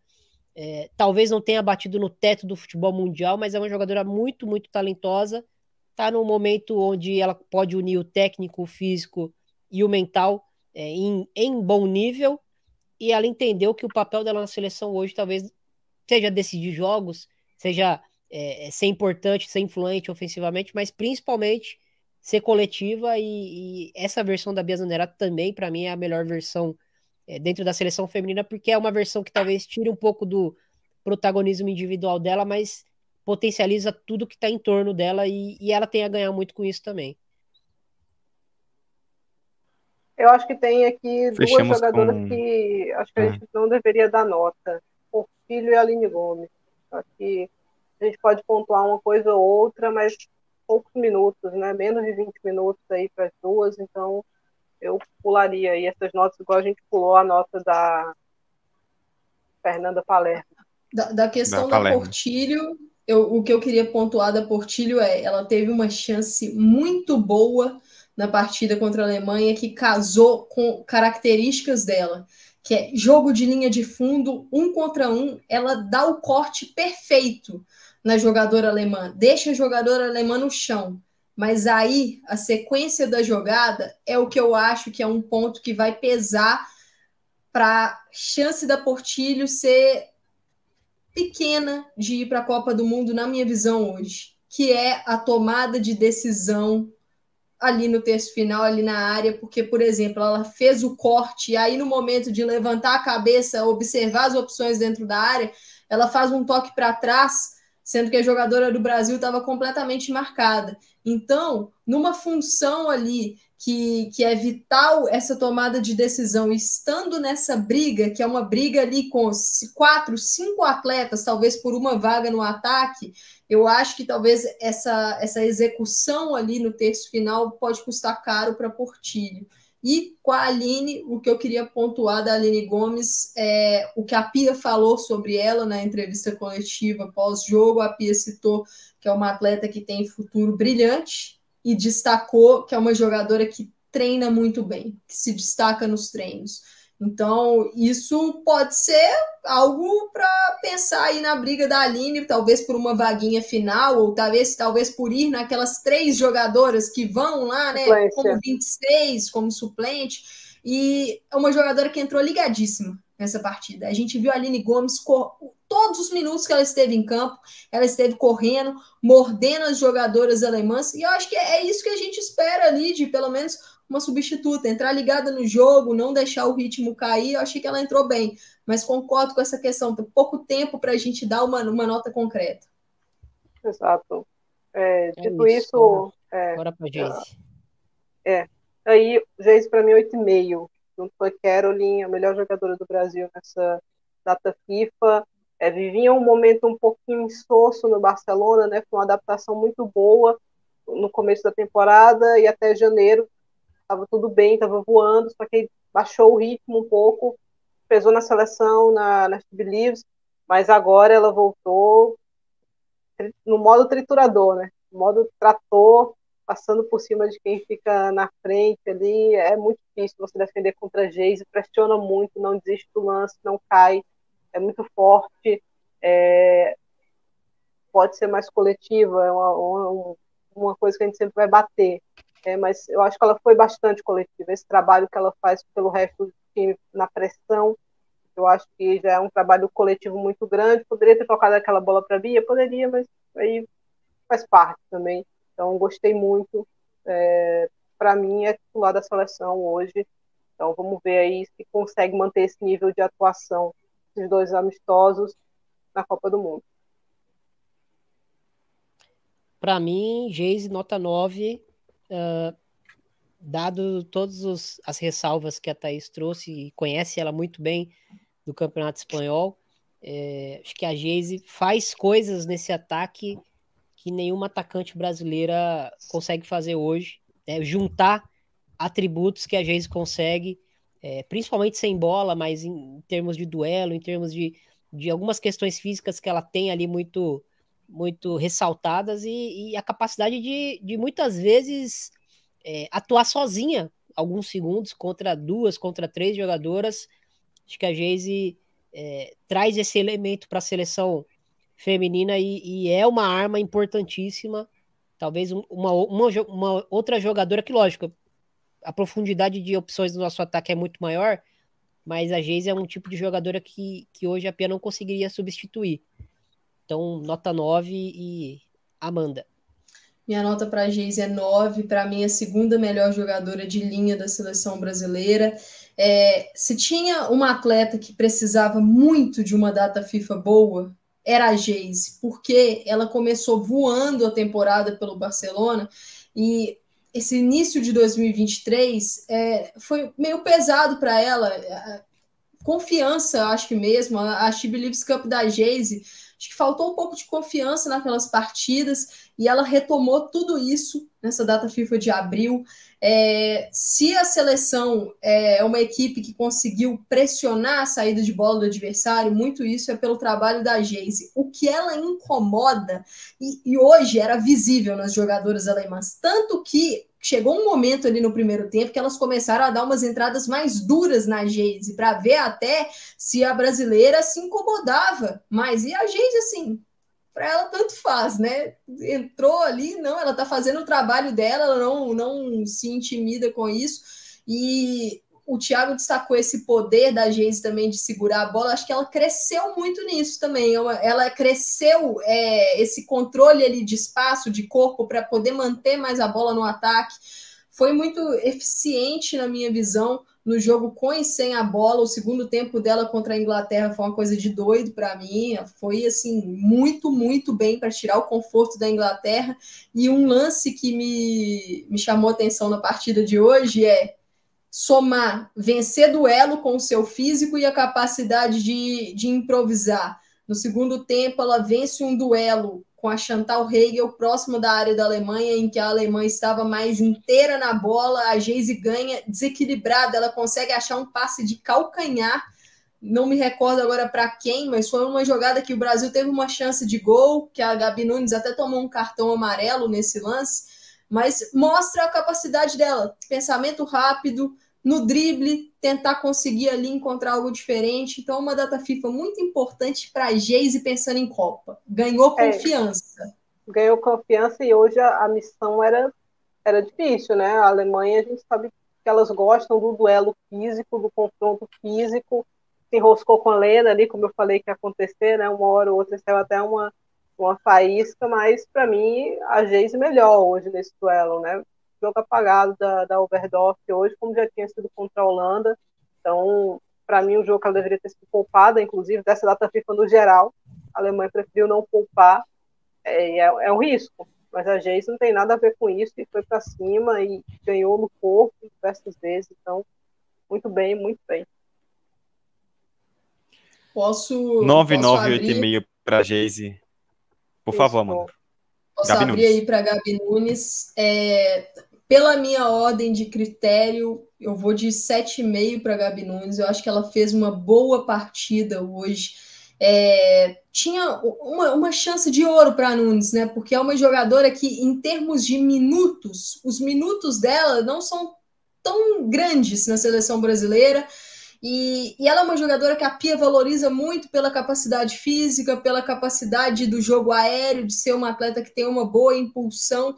Talvez não tenha batido no teto do futebol mundial, mas é uma jogadora muito, muito talentosa. Está num momento onde ela pode unir o técnico, o físico e o mental em bom nível. E ela entendeu que o papel dela na seleção hoje talvez seja decidir jogos, seja ser importante, ser influente ofensivamente, mas principalmente ser coletiva. E essa versão da Bia Zanerato também, para mim, é a melhor versão dentro da seleção feminina, porque é uma versão que talvez tire um pouco do protagonismo individual dela, mas potencializa tudo que está em torno dela, e ela tem a ganhar muito com isso também. Eu acho que tem aqui duas Fechamos jogadoras com... que acho que a gente não deveria dar nota. Portilho e Aline Gomes. Acho que a gente pode pontuar uma coisa ou outra, mas poucos minutos, né? Menos de 20 minutos aí para as duas, então eu pularia aí essas notas, igual a gente pulou a nota da Fernanda Palermo. Da questão da Portilho, o que eu queria pontuar da Portilho ela teve uma chance muito boa na partida contra a Alemanha, que casou com características dela, que é jogo de linha de fundo, 1 contra 1, ela dá o corte perfeito na jogadora alemã, deixa a jogadora alemã no chão. Mas aí, a sequência da jogada é o que eu acho que é um ponto que vai pesar para a chance da Portilho ser pequena de ir para a Copa do Mundo, na minha visão hoje, que é a tomada de decisão ali no terço final, ali na área, porque, por exemplo, ela fez o corte, e aí no momento de levantar a cabeça, observar as opções dentro da área, ela faz um toque para trás, sendo que a jogadora do Brasil estava completamente marcada. Então, numa função ali que é vital essa tomada de decisão, estando nessa briga, que é uma briga ali com 4, 5 atletas, talvez por uma vaga no ataque, eu acho que talvez essa execução ali no terço final pode custar caro para Portilho. E com a Aline, o que eu queria pontuar da Aline Gomes é o que a Pia falou sobre ela na entrevista coletiva pós-jogo. A Pia citou que é uma atleta que tem futuro brilhante e destacou que é uma jogadora que treina muito bem, que se destaca nos treinos. Então, isso pode ser algo para pensar aí na briga da Aline, talvez por uma vaguinha final, ou talvez por ir naquelas 3 jogadoras que vão lá, né, como 26, como suplente, e é uma jogadora que entrou ligadíssima nessa partida. A gente viu a Aline Gomes todos os minutos que ela esteve em campo, ela esteve correndo, mordendo as jogadoras alemãs, e eu acho que é isso que a gente espera ali, de pelo menos uma substituta, entrar ligada no jogo, não deixar o ritmo cair. Eu achei que ela entrou bem, mas concordo com essa questão, tem pouco tempo para a gente dar uma nota concreta. Exato. Dito isso. isso, Bora pra Geise. aí Geise para mim 8,5, junto com a Caroline, a melhor jogadora do Brasil nessa data FIFA. Vivia um momento um pouquinho insosso no Barcelona, né? Foi uma adaptação muito boa no começo da temporada e até janeiro estava tudo bem, estava voando, só que baixou o ritmo um pouco, pesou na seleção, na She Believes, mas agora ela voltou no modo triturador, né? No modo trator, passando por cima de quem fica na frente ali. É muito difícil você defender contra a Geise, pressiona muito, não desiste do lance, não cai, é muito forte, pode ser mais coletiva, é uma coisa que a gente sempre vai bater. Mas eu acho que ela foi bastante coletiva. Esse trabalho que ela faz pelo resto do time na pressão, eu acho que já é um trabalho coletivo muito grande. Poderia ter tocado aquela bola para a Bia? Poderia, mas aí faz parte também. Então, gostei muito. Para mim, é titular da seleção hoje. Então, vamos ver aí se consegue manter esse nível de atuação dos dois amistosos na Copa do Mundo. Para mim, Geise, nota 9, dado todas as ressalvas que a Thaís trouxe, e conhece ela muito bem do Campeonato Espanhol, acho que a Geise faz coisas nesse ataque que nenhuma atacante brasileira consegue fazer hoje, juntar atributos que a Geise consegue, principalmente sem bola, mas em termos de duelo, em termos de algumas questões físicas que ela tem ali muito ressaltadas e a capacidade de muitas vezes atuar sozinha alguns segundos contra 2, contra 3 jogadoras. Acho que a Geise traz esse elemento para a seleção feminina e é uma arma importantíssima. Talvez uma outra jogadora que, lógico, a profundidade de opções do nosso ataque é muito maior, mas a Geise é um tipo de jogadora que hoje a Pia não conseguiria substituir. Então, nota 9 e Amanda. Minha nota para a Geise é 9, para mim a segunda melhor jogadora de linha da seleção brasileira. Se tinha uma atleta que precisava muito de uma data FIFA boa, era a Geise, porque ela começou voando a temporada pelo Barcelona e esse início de 2023 foi meio pesado para ela. Confiança, acho que mesmo, a She Believes Cup da Geise, acho que faltou um pouco de confiança naquelas partidas e ela retomou tudo isso nessa data FIFA de abril. Se a seleção é uma equipe que conseguiu pressionar a saída de bola do adversário, muito isso é pelo trabalho da Geise. O que ela incomoda, e hoje era visível nas jogadoras alemãs, tanto que chegou um momento ali no primeiro tempo que elas começaram a dar umas entradas mais duras na Geise, para ver até se a brasileira se incomodava mais. E a Geise, assim, para ela tanto faz, né? Entrou ali, não, ela tá fazendo o trabalho dela, ela não se intimida com isso. E o Thiago destacou esse poder da Geise também de segurar a bola. Acho que ela cresceu muito nisso também. Ela cresceu esse controle ali de espaço, de corpo, para poder manter mais a bola no ataque. Foi muito eficiente, na minha visão, no jogo com e sem a bola. O segundo tempo dela contra a Inglaterra foi uma coisa de doido para mim. Foi, assim, muito, muito bem para tirar o conforto da Inglaterra. E um lance que me chamou a atenção na partida de hoje é somar, vencer duelo com o seu físico e a capacidade de improvisar. No segundo tempo, ela vence um duelo com a Chantal Hegel, próximo da área da Alemanha, em que a Alemanha estava mais inteira na bola, a Geise ganha desequilibrada, ela consegue achar um passe de calcanhar, não me recordo agora para quem, mas foi uma jogada que o Brasil teve uma chance de gol, que a Gabi Nunes até tomou um cartão amarelo nesse lance, mas mostra a capacidade dela, pensamento rápido, no drible, tentar conseguir ali encontrar algo diferente. Então, uma data FIFA muito importante para a Geise pensando em Copa. Ganhou confiança. Ganhou confiança e hoje a missão era difícil, né? A Alemanha, a gente sabe que elas gostam do duelo físico, do confronto físico. Se enroscou com a Lena ali, como eu falei que ia acontecer, né? Uma hora ou outra saiu até uma faísca, mas para mim a Geise melhor hoje nesse duelo, né? jogo apagado da Oberdorf hoje, como já tinha sido contra a Holanda. Então, para mim, o jogo que ela deveria ter sido poupada, inclusive, dessa data FIFA no geral. A Alemanha preferiu não poupar, é um risco. Mas a Geis não tem nada a ver com isso, e foi para cima e ganhou no corpo diversas vezes. Então, muito bem, muito bem. Posso 9,9 e abrir? 8,5 para Geise. Por Isso, favor, Amanda. Posso Gabi abrir Nunes. aí para Gabi Nunes. Pela minha ordem de critério, eu vou de 7,5 para Gabi Nunes. Eu acho que ela fez uma boa partida hoje. Tinha uma chance de ouro para a Nunes, né? Porque é uma jogadora que, em termos de minutos, os minutos dela não são tão grandes na seleção brasileira. E ela é uma jogadora que a Pia valoriza muito pela capacidade física, pela capacidade do jogo aéreo, de ser uma atleta que tem uma boa impulsão.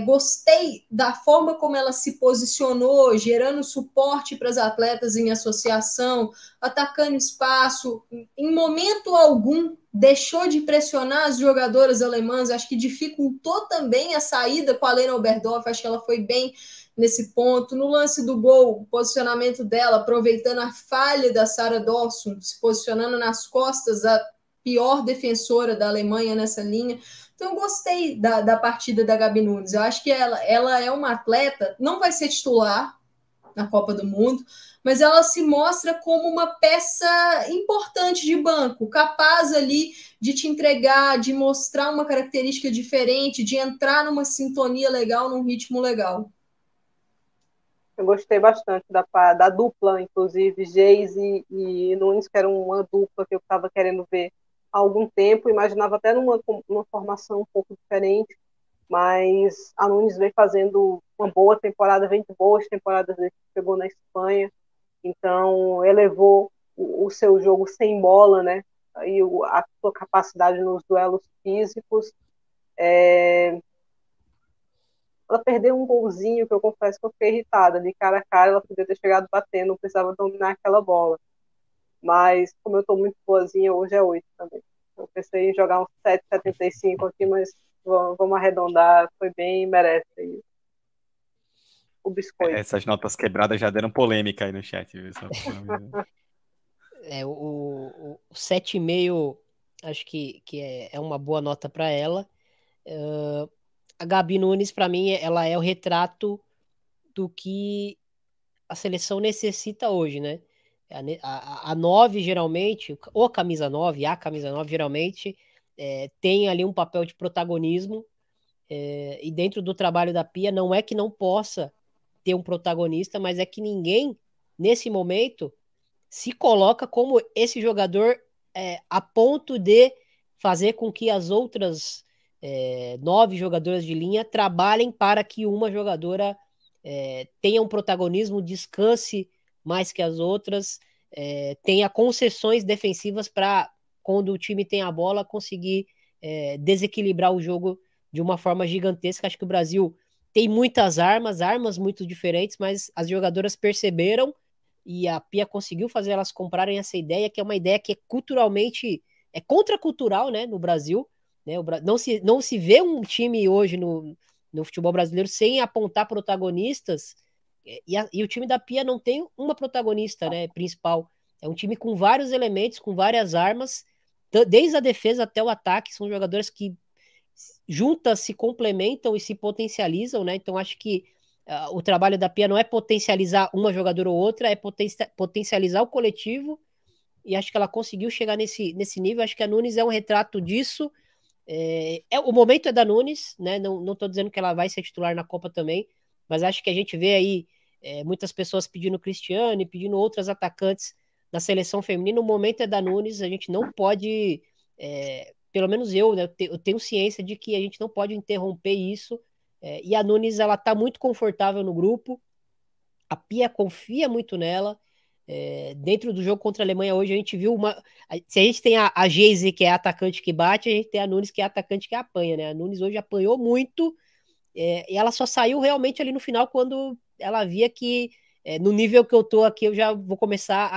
Gostei da forma como ela se posicionou, gerando suporte para as atletas em associação, atacando espaço. Em momento algum, deixou de pressionar as jogadoras alemãs, acho que dificultou também a saída com a Lena Oberdorf, acho que ela foi bem nesse ponto. No lance do gol, o posicionamento dela, aproveitando a falha da Sara Dorsum, se posicionando nas costas da pior defensora da Alemanha nessa linha. Então, eu gostei da partida da Gabi Nunes. Eu acho que ela é uma atleta, não vai ser titular na Copa do Mundo, mas ela se mostra como uma peça importante de banco, capaz ali de te entregar, de mostrar uma característica diferente, de entrar numa sintonia legal, num ritmo legal. Eu gostei bastante da dupla, inclusive, Geise e Nunes, que era uma dupla que eu estava querendo ver há algum tempo, imaginava até numa formação um pouco diferente, mas a Nunes vem fazendo uma boa temporada, vem de boas temporadas desde que chegou na Espanha, então elevou o seu jogo sem bola, né? E a sua capacidade nos duelos físicos. Ela perdeu um golzinho que eu confesso que eu fiquei irritada. De cara a cara, ela podia ter chegado batendo, não precisava dominar aquela bola. Mas, como eu estou muito boazinha, hoje é 8 também. Eu pensei em jogar um 7,75 aqui, mas vamos arredondar. Foi bem, merece aí o biscoito. Essas notas quebradas já deram polêmica aí no chat, viu? O 7,5 acho que é uma boa nota para ela. A Gabi Nunes, para mim, ela é o retrato do que a seleção necessita hoje, né? A 9, geralmente, ou a camisa 9, geralmente, tem ali um papel de protagonismo, e dentro do trabalho da Pia, não é que não possa ter um protagonista, mas é que ninguém, nesse momento, se coloca como esse jogador a ponto de fazer com que as outras 9 jogadoras de linha trabalhem para que uma jogadora tenha um protagonismo, descanse mais que as outras, tenha concessões defensivas para, quando o time tem a bola, conseguir desequilibrar o jogo de uma forma gigantesca. Acho que o Brasil tem muitas armas muito diferentes, mas as jogadoras perceberam e a Pia conseguiu fazer elas comprarem essa ideia, que é uma ideia que é culturalmente, é contracultural, né, no Brasil, né? Não se vê um time hoje no futebol brasileiro sem apontar protagonistas, e o time da Pia não tem uma protagonista, né, principal. É um time com vários elementos, com várias armas, desde a defesa até o ataque. São jogadores que juntas se complementam e se potencializam, né? Então acho que o trabalho da Pia não é potencializar uma jogadora ou outra, é potencializar o coletivo, e acho que ela conseguiu chegar nesse nível. Acho que a Nunes é um retrato disso. O momento é da Nunes, né? Não tô dizendo que ela vai ser titular na Copa também, mas acho que a gente vê aí muitas pessoas pedindo Cristiane, pedindo outras atacantes na seleção feminina. O momento é da Nunes, a gente não pode, pelo menos eu, né, eu tenho ciência de que a gente não pode interromper isso, e a Nunes, ela tá muito confortável no grupo, a Pia confia muito nela. Dentro do jogo contra a Alemanha hoje, a gente viu se a gente tem a Geise, que é a atacante que bate, a gente tem a Nunes, que é a atacante que apanha, né? A Nunes hoje apanhou muito, e ela só saiu realmente ali no final, quando ela via que no nível que eu tô aqui, eu já vou começar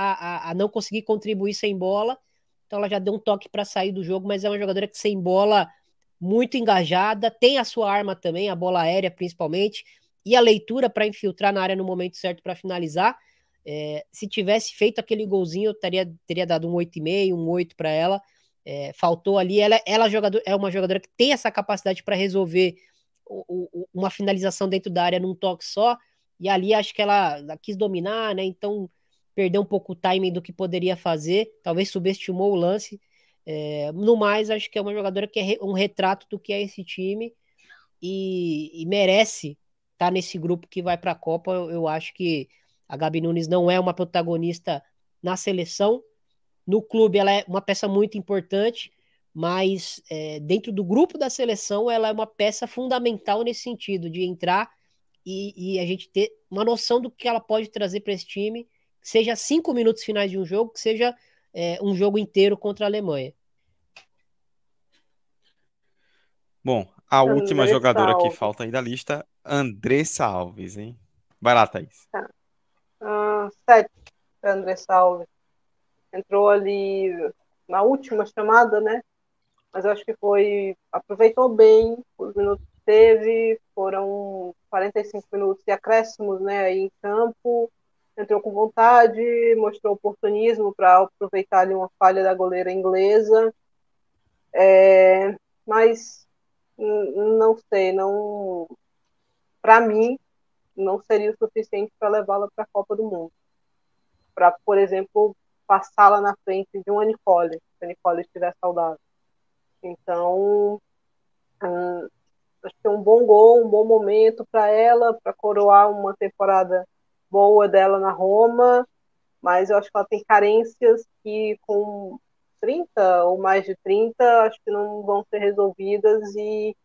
a não conseguir contribuir sem bola. Então ela já deu um toque para sair do jogo, mas é uma jogadora que, sem bola, muito engajada, tem a sua arma também, a bola aérea principalmente, e a leitura para infiltrar na área no momento certo para finalizar. Se tivesse feito aquele golzinho, eu teria dado um 8,5, um 8 para ela. Faltou ali. Ela é uma jogadora que tem essa capacidade para resolver uma finalização dentro da área num toque só. E ali acho que ela quis dominar, né? Então perdeu um pouco o timing do que poderia fazer. Talvez subestimou o lance. No mais, acho que é uma jogadora que é um retrato do que é esse time e merece estar nesse grupo que vai para a Copa. Eu acho que a Gabi Nunes não é uma protagonista na seleção. No clube, ela é uma peça muito importante, mas dentro do grupo da seleção, ela é uma peça fundamental nesse sentido, de entrar e a gente ter uma noção do que ela pode trazer para esse time, que seja 5 minutos finais de um jogo, que seja um jogo inteiro contra a Alemanha. Bom, a última Andressa jogadora que Alves. falta aí da lista, Andressa Alves, hein? Vai lá, Thaís. Tá. 7, Andressa Alves. Entrou ali na última chamada, né? Mas eu acho que aproveitou bem os minutos que teve, foram 45 minutos de acréscimos, né, aí em campo, entrou com vontade, mostrou oportunismo para aproveitar ali uma falha da goleira inglesa, mas não sei, não, para mim, não seria o suficiente para levá-la para a Copa do Mundo, para, por exemplo, passá-la na frente de uma Nicole, se a Nicole estiver saudável. Então, acho que é um bom gol, um bom momento para ela, para coroar uma temporada boa dela na Roma, mas eu acho que ela tem carências que com 30 ou mais de 30, acho que não vão ser resolvidas e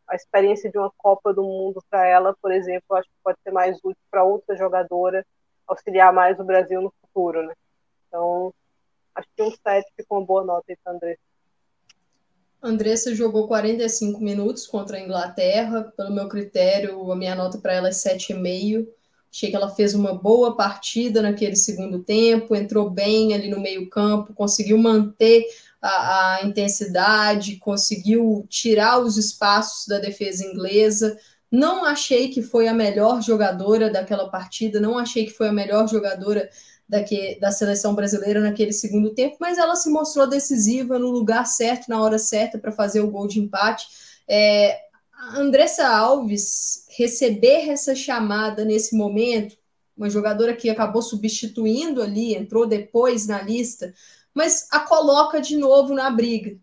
a experiência de uma Copa do Mundo para ela, por exemplo, acho que pode ser mais útil para outra jogadora, auxiliar mais o Brasil no futuro, né? Então, acho que um 7 ficou uma boa nota aí para André. Andressa jogou 45 minutos contra a Inglaterra. Pelo meu critério, a minha nota para ela é 7,5. Achei que ela fez uma boa partida naquele segundo tempo, entrou bem ali no meio-campo, conseguiu manter a intensidade, conseguiu tirar os espaços da defesa inglesa. Não achei que foi a melhor jogadora daquela partida, não achei que foi a melhor jogadora da seleção brasileira naquele segundo tempo, mas ela se mostrou decisiva no lugar certo, na hora certa, para fazer o gol de empate. A Andressa Alves receber essa chamada nesse momento, uma jogadora que acabou substituindo ali, entrou depois na lista, mas a coloca de novo na briga.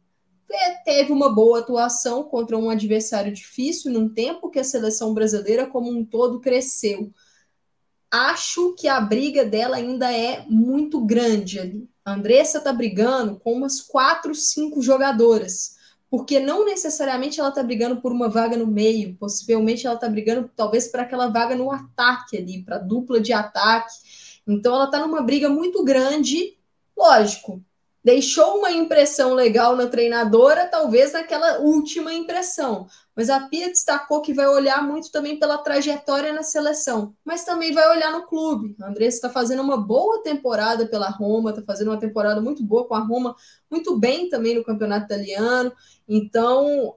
Teve uma boa atuação contra um adversário difícil, num tempo que a seleção brasileira como um todo cresceu. Acho que a briga dela ainda é muito grande ali. A Andressa está brigando com umas 4, 5 jogadoras, porque não necessariamente ela está brigando por uma vaga no meio, possivelmente ela está brigando talvez para aquela vaga no ataque ali, para a dupla de ataque. Então ela está numa briga muito grande, lógico. Deixou uma impressão legal na treinadora, talvez naquela última impressão. Mas a Pia destacou que vai olhar muito também pela trajetória na seleção, mas também vai olhar no clube. A Andressa está fazendo uma boa temporada pela Roma, está fazendo uma temporada muito boa com a Roma, muito bem também no campeonato italiano. Então,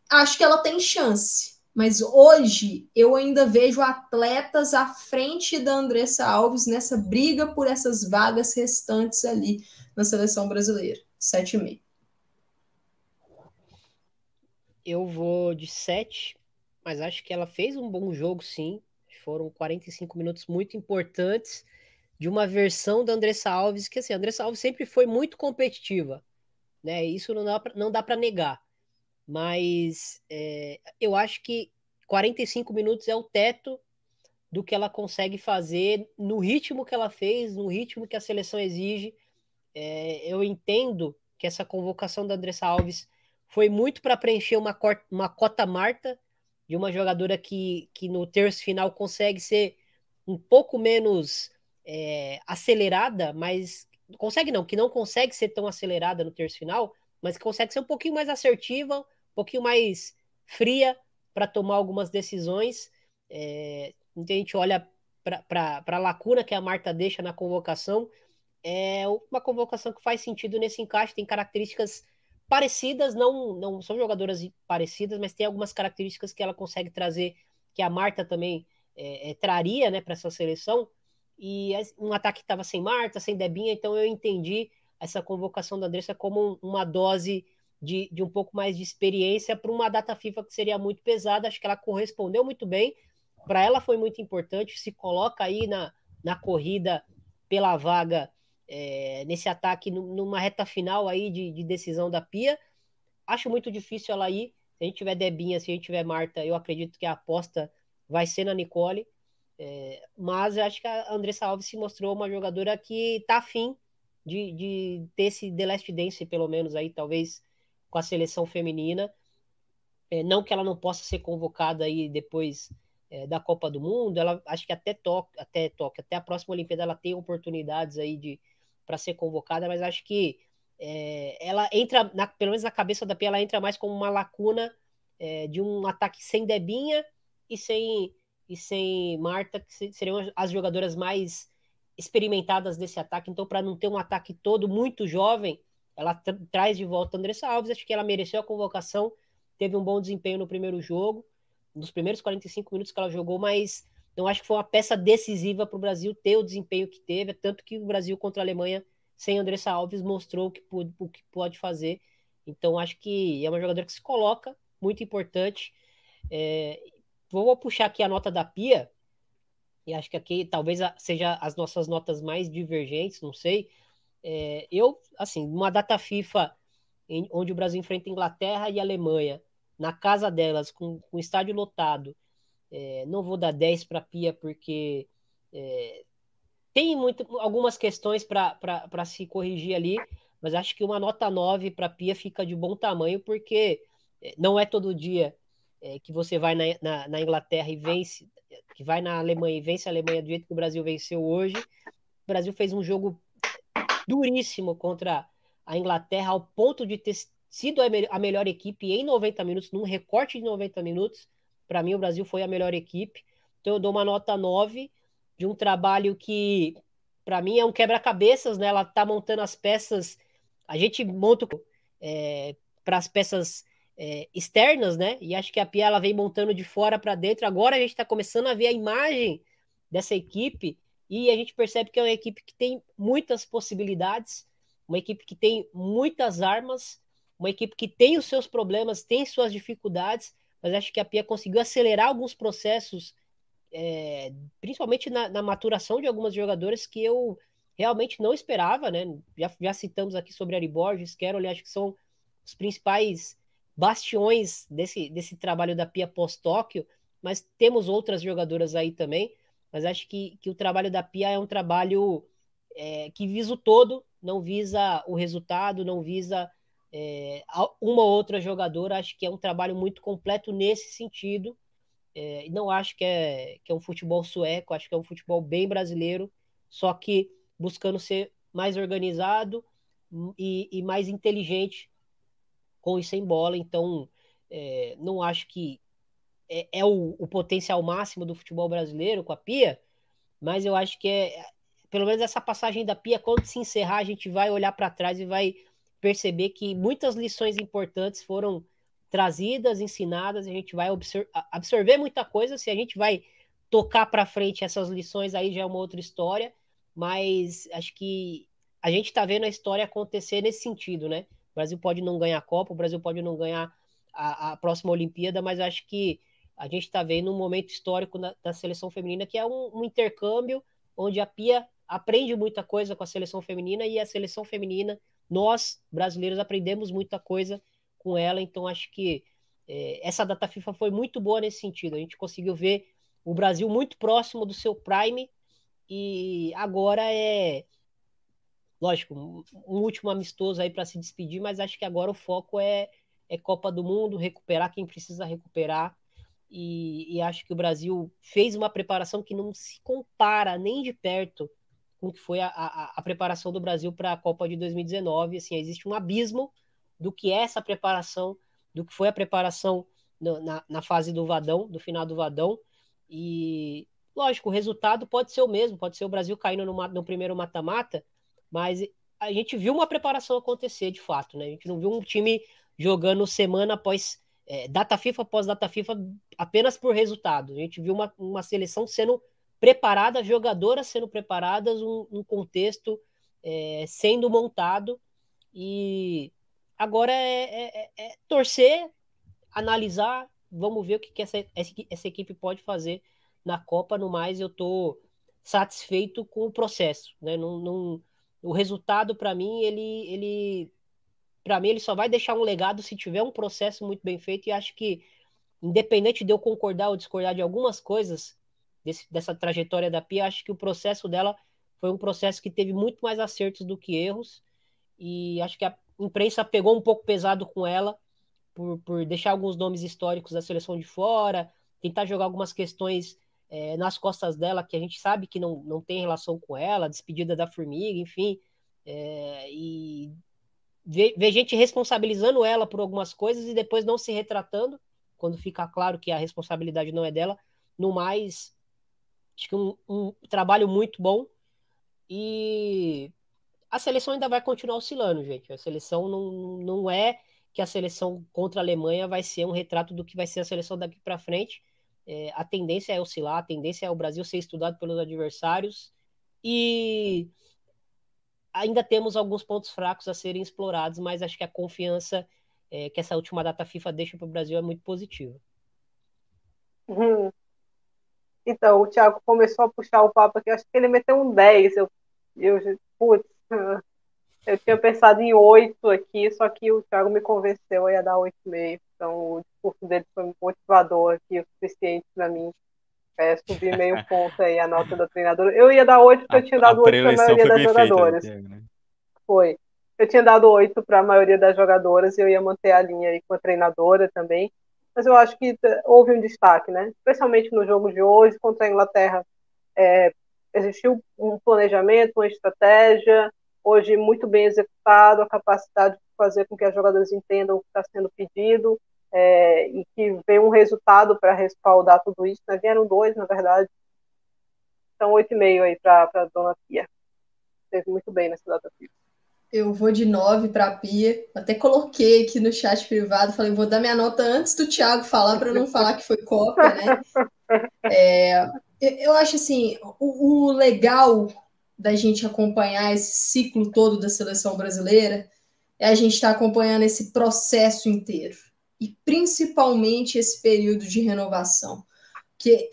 acho que ela tem chance. Mas hoje eu ainda vejo atletas à frente da Andressa Alves nessa briga por essas vagas restantes ali na seleção brasileira. 7,5. Eu vou de 7, mas acho que ela fez um bom jogo, sim. Foram 45 minutos muito importantes de uma versão da Andressa Alves, que assim, a Andressa Alves sempre foi muito competitiva, né? Isso não dá para negar. Mas eu acho que 45 minutos é o teto do que ela consegue fazer no ritmo que ela fez, no ritmo que a seleção exige. Eu entendo que essa convocação da Andressa Alves foi muito para preencher uma cota Marta de uma jogadora que no terço final consegue ser um pouco menos acelerada, mas consegue não, que não consegue ser tão acelerada no terço final, mas que consegue ser um pouquinho mais assertiva, um pouquinho mais fria para tomar algumas decisões. Então a gente olha para a lacuna que a Marta deixa na convocação, é uma convocação que faz sentido nesse encaixe, tem características parecidas, não são jogadoras parecidas, mas tem algumas características que ela consegue trazer, que a Marta também traria, né, para essa seleção. E um ataque que estava sem Marta, sem Debinha, então eu entendi essa convocação da Andressa como uma dose de um pouco mais de experiência para uma data FIFA que seria muito pesada. Acho que ela correspondeu muito bem. Para ela foi muito importante, se coloca aí na corrida pela vaga nesse ataque, numa reta final aí de decisão da Pia. Acho muito difícil ela ir. Se a gente tiver Debinha, se a gente tiver Marta, eu acredito que a aposta vai ser na Nicole. Mas eu acho que a Andressa Alves se mostrou uma jogadora que está afim de ter esse The Last Dance, pelo menos aí, talvez com a seleção feminina. Não que ela não possa ser convocada aí depois da Copa do Mundo, ela acho que até a próxima Olimpíada ela tem oportunidades aí para ser convocada, mas acho que ela entra, pelo menos na cabeça da Pia, ela entra mais como uma lacuna de um ataque sem Debinha e sem Marta, que seriam as jogadoras mais experimentadas desse ataque. Então, para não ter um ataque todo muito jovem, ela traz de volta a Andressa Alves. Acho que ela mereceu a convocação, teve um bom desempenho no primeiro jogo, nos primeiros 45 minutos que ela jogou, mas não acho que foi uma peça decisiva para o Brasil ter o desempenho que teve, tanto que o Brasil contra a Alemanha, sem Andressa Alves, mostrou o que pode fazer. Então, acho que é uma jogadora que se coloca, muito importante. Vou puxar aqui a nota da Pia, e acho que aqui talvez seja as nossas notas mais divergentes, não sei. Assim, uma data FIFA onde o Brasil enfrenta Inglaterra e Alemanha, na casa delas, com o estádio lotado, não vou dar 10 para a Pia, porque tem algumas questões para se corrigir ali, mas acho que uma nota 9 para a Pia fica de bom tamanho, porque não é todo dia que você vai na Inglaterra e vence, que vai na Alemanha e vence a Alemanha do jeito que o Brasil venceu hoje. O Brasil fez um jogo duríssimo contra a Inglaterra, ao ponto de ter sido a melhor equipe em 90 minutos, num recorte de 90 minutos. Para mim, o Brasil foi a melhor equipe. Então, eu dou uma nota 9 de um trabalho que, para mim, é um quebra-cabeças, né? Ela tá montando as peças, a gente monta para as peças externas, né? E acho que a Pia ela vem montando de fora para dentro. Agora a gente está começando a ver a imagem dessa equipe e a gente percebe que é uma equipe que tem muitas possibilidades, uma equipe que tem muitas armas, uma equipe que tem os seus problemas, tem suas dificuldades, mas acho que a Pia conseguiu acelerar alguns processos, principalmente na maturação de algumas jogadoras que eu realmente não esperava, né? Já citamos aqui sobre Ari Borges, Carol, acho que são os principais bastiões desse trabalho da Pia pós-Tóquio, mas temos outras jogadoras aí também, mas acho que o trabalho da Pia é um trabalho que visa o todo, não visa o resultado, não visa uma ou outra jogadora, acho que é um trabalho muito completo nesse sentido. Não acho que é um futebol sueco, acho que é um futebol bem brasileiro, só que buscando ser mais organizado e mais inteligente com e sem bola. Então, não acho que é o potencial máximo do futebol brasileiro com a Pia, mas eu acho que pelo menos essa passagem da Pia, quando se encerrar, a gente vai olhar para trás e vai perceber que muitas lições importantes foram trazidas, ensinadas, a gente vai absorver muita coisa. Se a gente vai tocar para frente essas lições, aí já é uma outra história, mas acho que a gente está vendo a história acontecer nesse sentido, né? O Brasil pode não ganhar a Copa, o Brasil pode não ganhar a próxima Olimpíada, mas acho que a gente está vendo um momento histórico da seleção feminina, que é um intercâmbio, onde a Pia aprende muita coisa com a seleção feminina e a seleção feminina, nós, brasileiros, aprendemos muita coisa com ela. Então, acho que essa data FIFA foi muito boa nesse sentido. A gente conseguiu ver o Brasil muito próximo do seu prime e agora lógico, um último amistoso aí para se despedir, mas acho que agora o foco é Copa do Mundo, recuperar quem precisa recuperar. E acho que o Brasil fez uma preparação que não se compara nem de perto com o que foi a preparação do Brasil para a Copa de 2019. Assim, existe um abismo do que é essa preparação, do que foi a preparação na fase do Vadão, do final do Vadão. E, lógico, o resultado pode ser o mesmo, pode ser o Brasil caindo no primeiro mata-mata, mas a gente viu uma preparação acontecer, de fato, né? A gente não viu um time jogando semana após data FIFA após data FIFA apenas por resultado. A gente viu uma seleção sendo preparada, jogadoras sendo preparadas, um contexto sendo montado, e agora é torcer, analisar, vamos ver o que essa equipe pode fazer na Copa. No mais, eu estou satisfeito com o processo, né? O resultado, para mim, ele só vai deixar um legado se tiver um processo muito bem feito, e acho que, independente de eu concordar ou discordar de algumas coisas dessa trajetória da Pia, acho que o processo dela foi um processo que teve muito mais acertos do que erros, e acho que a imprensa pegou um pouco pesado com ela, por deixar alguns nomes históricos da seleção de fora, tentar jogar algumas questões nas costas dela, que a gente sabe que não tem relação com ela, despedida da Formiga, enfim, e ver gente responsabilizando ela por algumas coisas e depois não se retratando, quando fica claro que a responsabilidade não é dela. No mais, acho que um trabalho muito bom, e a seleção ainda vai continuar oscilando, gente. A seleção não é que a seleção contra a Alemanha vai ser um retrato do que vai ser a seleção daqui para frente. A tendência é oscilar, a tendência é o Brasil ser estudado pelos adversários, e ainda temos alguns pontos fracos a serem explorados, mas acho que a confiança que essa última data FIFA deixa para o Brasil é muito positiva. Então, o Thiago começou a puxar o papo aqui, acho que ele meteu um 10. Putz, eu tinha pensado em 8 aqui, só que o Thiago me convenceu a dar 8,5. Então, o discurso dele foi motivador aqui, o suficiente para mim. Subir meio ponto aí a nota da treinadora. Eu ia dar 8 porque eu tinha dado 8 para a maioria das jogadoras. Feita, né? Foi. Eu tinha dado 8 para a maioria das jogadoras e eu ia manter a linha aí com a treinadora também. Mas eu acho que houve um destaque, né? Especialmente no jogo de hoje contra a Inglaterra. Existiu um planejamento, uma estratégia, hoje muito bem executado, a capacidade de fazer com que as jogadoras entendam o que está sendo pedido, e que veio um resultado para respaldar tudo isso, né? Vieram 2, na verdade. Então, 8,5 aí para a dona Pia. Esteve muito bem nessa data FIFA. Eu vou de 9 para a Pia. Até coloquei aqui no chat privado, falei, vou dar minha nota antes do Thiago falar, para não falar que foi cópia, né? Eu acho assim, o legal da gente acompanhar esse ciclo todo da seleção brasileira é a gente estar acompanhando esse processo inteiro, e principalmente esse período de renovação, que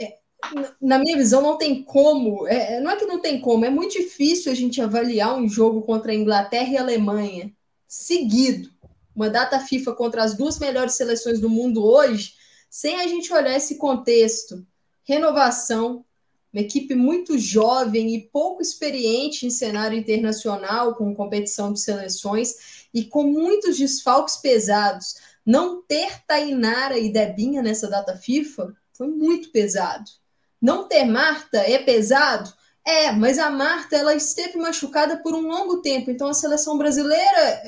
na minha visão não tem como, não é que não tem como, é muito difícil a gente avaliar um jogo contra a Inglaterra e a Alemanha seguido, uma data FIFA contra as duas melhores seleções do mundo hoje, sem a gente olhar esse contexto. Renovação, uma equipe muito jovem e pouco experiente em cenário internacional, com competição de seleções e com muitos desfalques pesados. Não ter Tainara e Debinha nessa data FIFA foi muito pesado. Não ter Marta é pesado? Mas a Marta ela esteve machucada por um longo tempo, então a seleção brasileira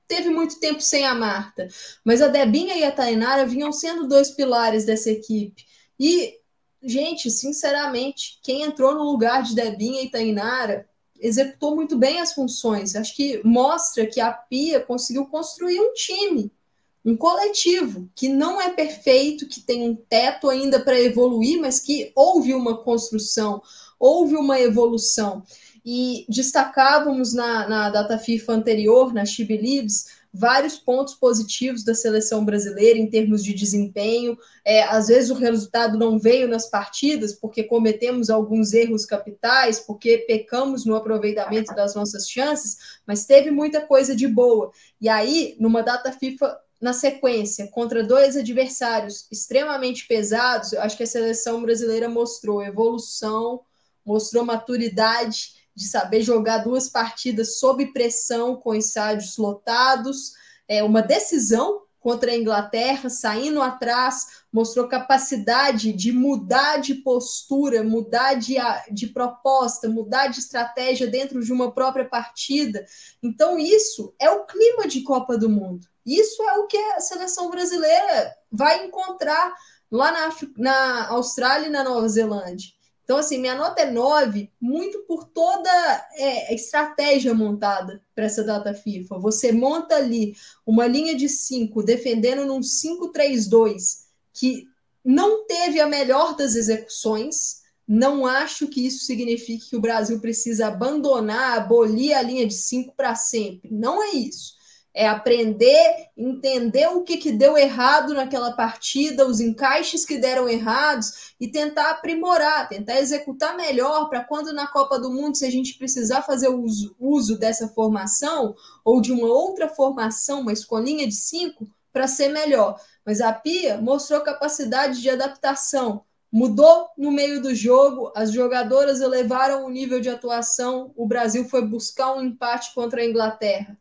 teve muito tempo sem a Marta. Mas a Debinha e a Tainara vinham sendo 2 pilares dessa equipe. E, gente, sinceramente, quem entrou no lugar de Debinha e Tainara executou muito bem as funções. Acho que mostra que a Pia conseguiu construir um time, um coletivo, que não é perfeito, que tem um teto ainda para evoluir, mas que houve uma construção, houve uma evolução. E destacávamos na data FIFA anterior, na She Believes, vários pontos positivos da seleção brasileira em termos de desempenho. Às vezes o resultado não veio nas partidas porque cometemos alguns erros capitais, porque pecamos no aproveitamento das nossas chances, mas teve muita coisa de boa. E aí, numa data FIFA na sequência, contra 2 adversários extremamente pesados, eu acho que a seleção brasileira mostrou evolução, mostrou maturidade de saber jogar 2 partidas sob pressão, com estádios lotados, uma decisão contra a Inglaterra, saindo atrás, mostrou capacidade de mudar de postura, mudar de proposta, mudar de estratégia dentro de uma própria partida. Então isso é o clima de Copa do Mundo. Isso é o que a seleção brasileira vai encontrar lá na Austrália e na Nova Zelândia. Então, assim, minha nota é 9, muito por toda a estratégia montada para essa data FIFA. Você monta ali uma linha de 5, defendendo num 5-3-2, que não teve a melhor das execuções. Não acho que isso signifique que o Brasil precisa abandonar, abolir a linha de 5 para sempre. Não é isso. É aprender, entender o que deu errado naquela partida, os encaixes que deram errados e tentar aprimorar, tentar executar melhor para quando na Copa do Mundo, se a gente precisar fazer uso dessa formação ou de uma outra formação, uma escolinha de 5, para ser melhor. Mas a Pia mostrou capacidade de adaptação, mudou no meio do jogo, as jogadoras elevaram o nível de atuação, o Brasil foi buscar um empate contra a Inglaterra.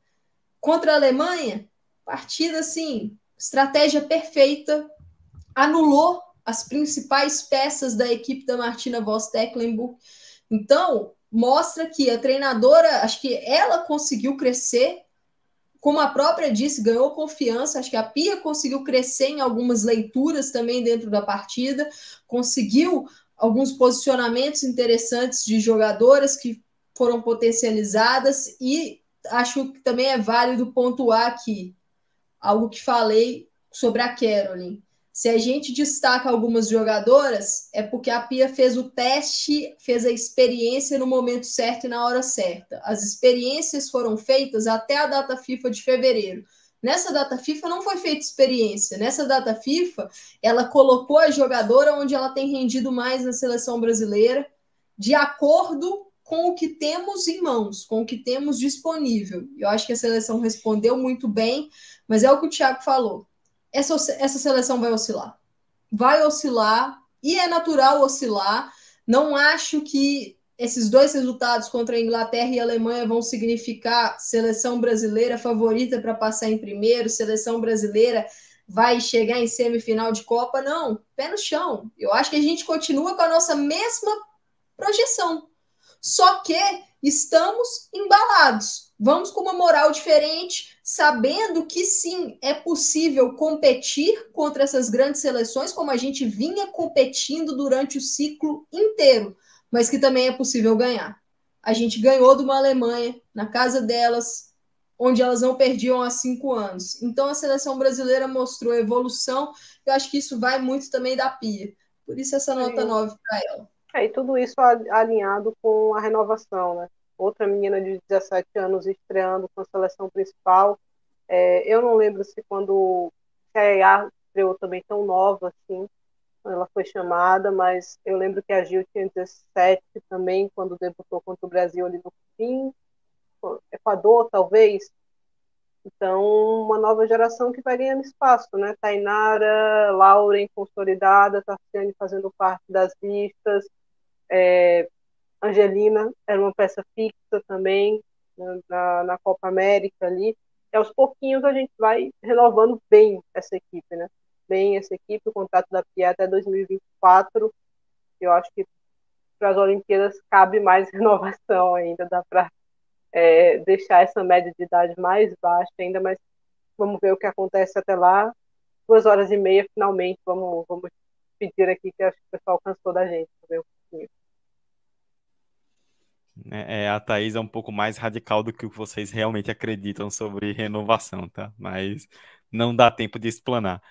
Contra a Alemanha, partida assim, estratégia perfeita, anulou as principais peças da equipe da Martina Voss-Tecklenburg. Então, mostra que a treinadora, acho que ela conseguiu crescer, como a própria disse, ganhou confiança. Acho que a Pia conseguiu crescer em algumas leituras também dentro da partida, conseguiu alguns posicionamentos interessantes de jogadoras que foram potencializadas e acho que também é válido pontuar aqui algo que falei sobre a Caroline. Se a gente destaca algumas jogadoras, é porque a Pia fez o teste, fez a experiência no momento certo e na hora certa. As experiências foram feitas até a data FIFA de fevereiro. Nessa data FIFA não foi feita experiência. Nessa data FIFA, ela colocou a jogadora onde ela tem rendido mais na seleção brasileira, de acordo com o que temos em mãos, com o que temos disponível. Eu acho que a seleção respondeu muito bem, mas é o que o Thiago falou. Essa seleção vai oscilar e é natural oscilar. Não acho que esses dois resultados contra a Inglaterra e a Alemanha vão significar seleção brasileira favorita para passar em primeiro, seleção brasileira vai chegar em semifinal de Copa, não, pé no chão. Eu acho que a gente continua com a nossa mesma projeção, só que estamos embalados. Vamos com uma moral diferente, sabendo que sim, é possível competir contra essas grandes seleções, como a gente vinha competindo durante o ciclo inteiro, mas que também é possível ganhar. A gente ganhou de uma Alemanha, na casa delas, onde elas não perdiam há 5 anos. Então a seleção brasileira mostrou evolução, eu acho que isso vai muito também da Pia. Por isso essa nota 9 para ela. E tudo isso alinhado com a renovação, né? Outra menina de 17 anos estreando com a seleção principal. Eu não lembro se quando a Yaya estreou também tão nova assim, ela foi chamada, mas eu lembro que a Gil tinha 17 também, quando debutou contra o Brasil ali no fim, Equador, talvez. Então, uma nova geração que vai ganhando espaço, né? Tainara, Lauren consolidada, Tarciane fazendo parte das listas, Angelina era uma peça fixa também, né, na Copa América ali. E aos pouquinhos a gente vai renovando bem essa equipe, né? Bem essa equipe, o contrato da Pia até 2024. Eu acho que para as Olimpíadas cabe mais renovação ainda, dá para deixar essa média de idade mais baixa ainda, mas vamos ver o que acontece até lá. 2h30, finalmente, vamos pedir aqui, que acho que o pessoal cansou da gente. Ver um pouquinho. A Thaís é um pouco mais radical do que o que vocês realmente acreditam sobre renovação, tá? Mas não dá tempo de explanar.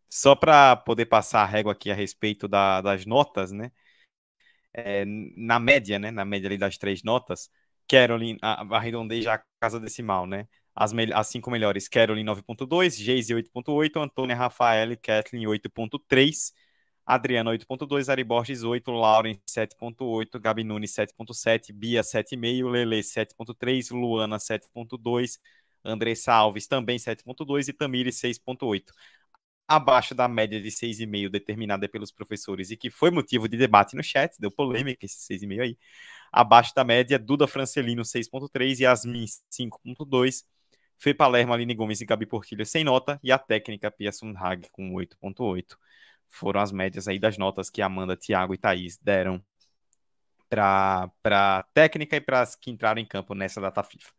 Só para poder passar a régua aqui a respeito das notas, né? Na média, né? Na média ali das 3 notas, Caroline, arredondei já a casa decimal, né? As 5 melhores, Caroline 9.2, Geise 8.8, Antônia, Rafael e Kathleen 8.3, Adriana 8.2, Ari Borges 8, Lauren 7.8, Gabi Nunes 7.7, Bia 7.5, Lele 7.3, Luana 7.2, Andressa Alves também 7.2 e Tamires 6.8. Abaixo da média de 6,5 determinada pelos professores e que foi motivo de debate no chat, deu polêmica esse 6,5 aí. Abaixo da média, Duda Francelino 6.3, Yasmin 5.2, Fê Palermo, Aline Gomes e Gabi Portilho sem nota e a técnica Pia Sundhage com 8.8. Foram as médias aí das notas que Amanda, Thiago e Thaís deram para técnica e para as que entraram em campo nessa data FIFA.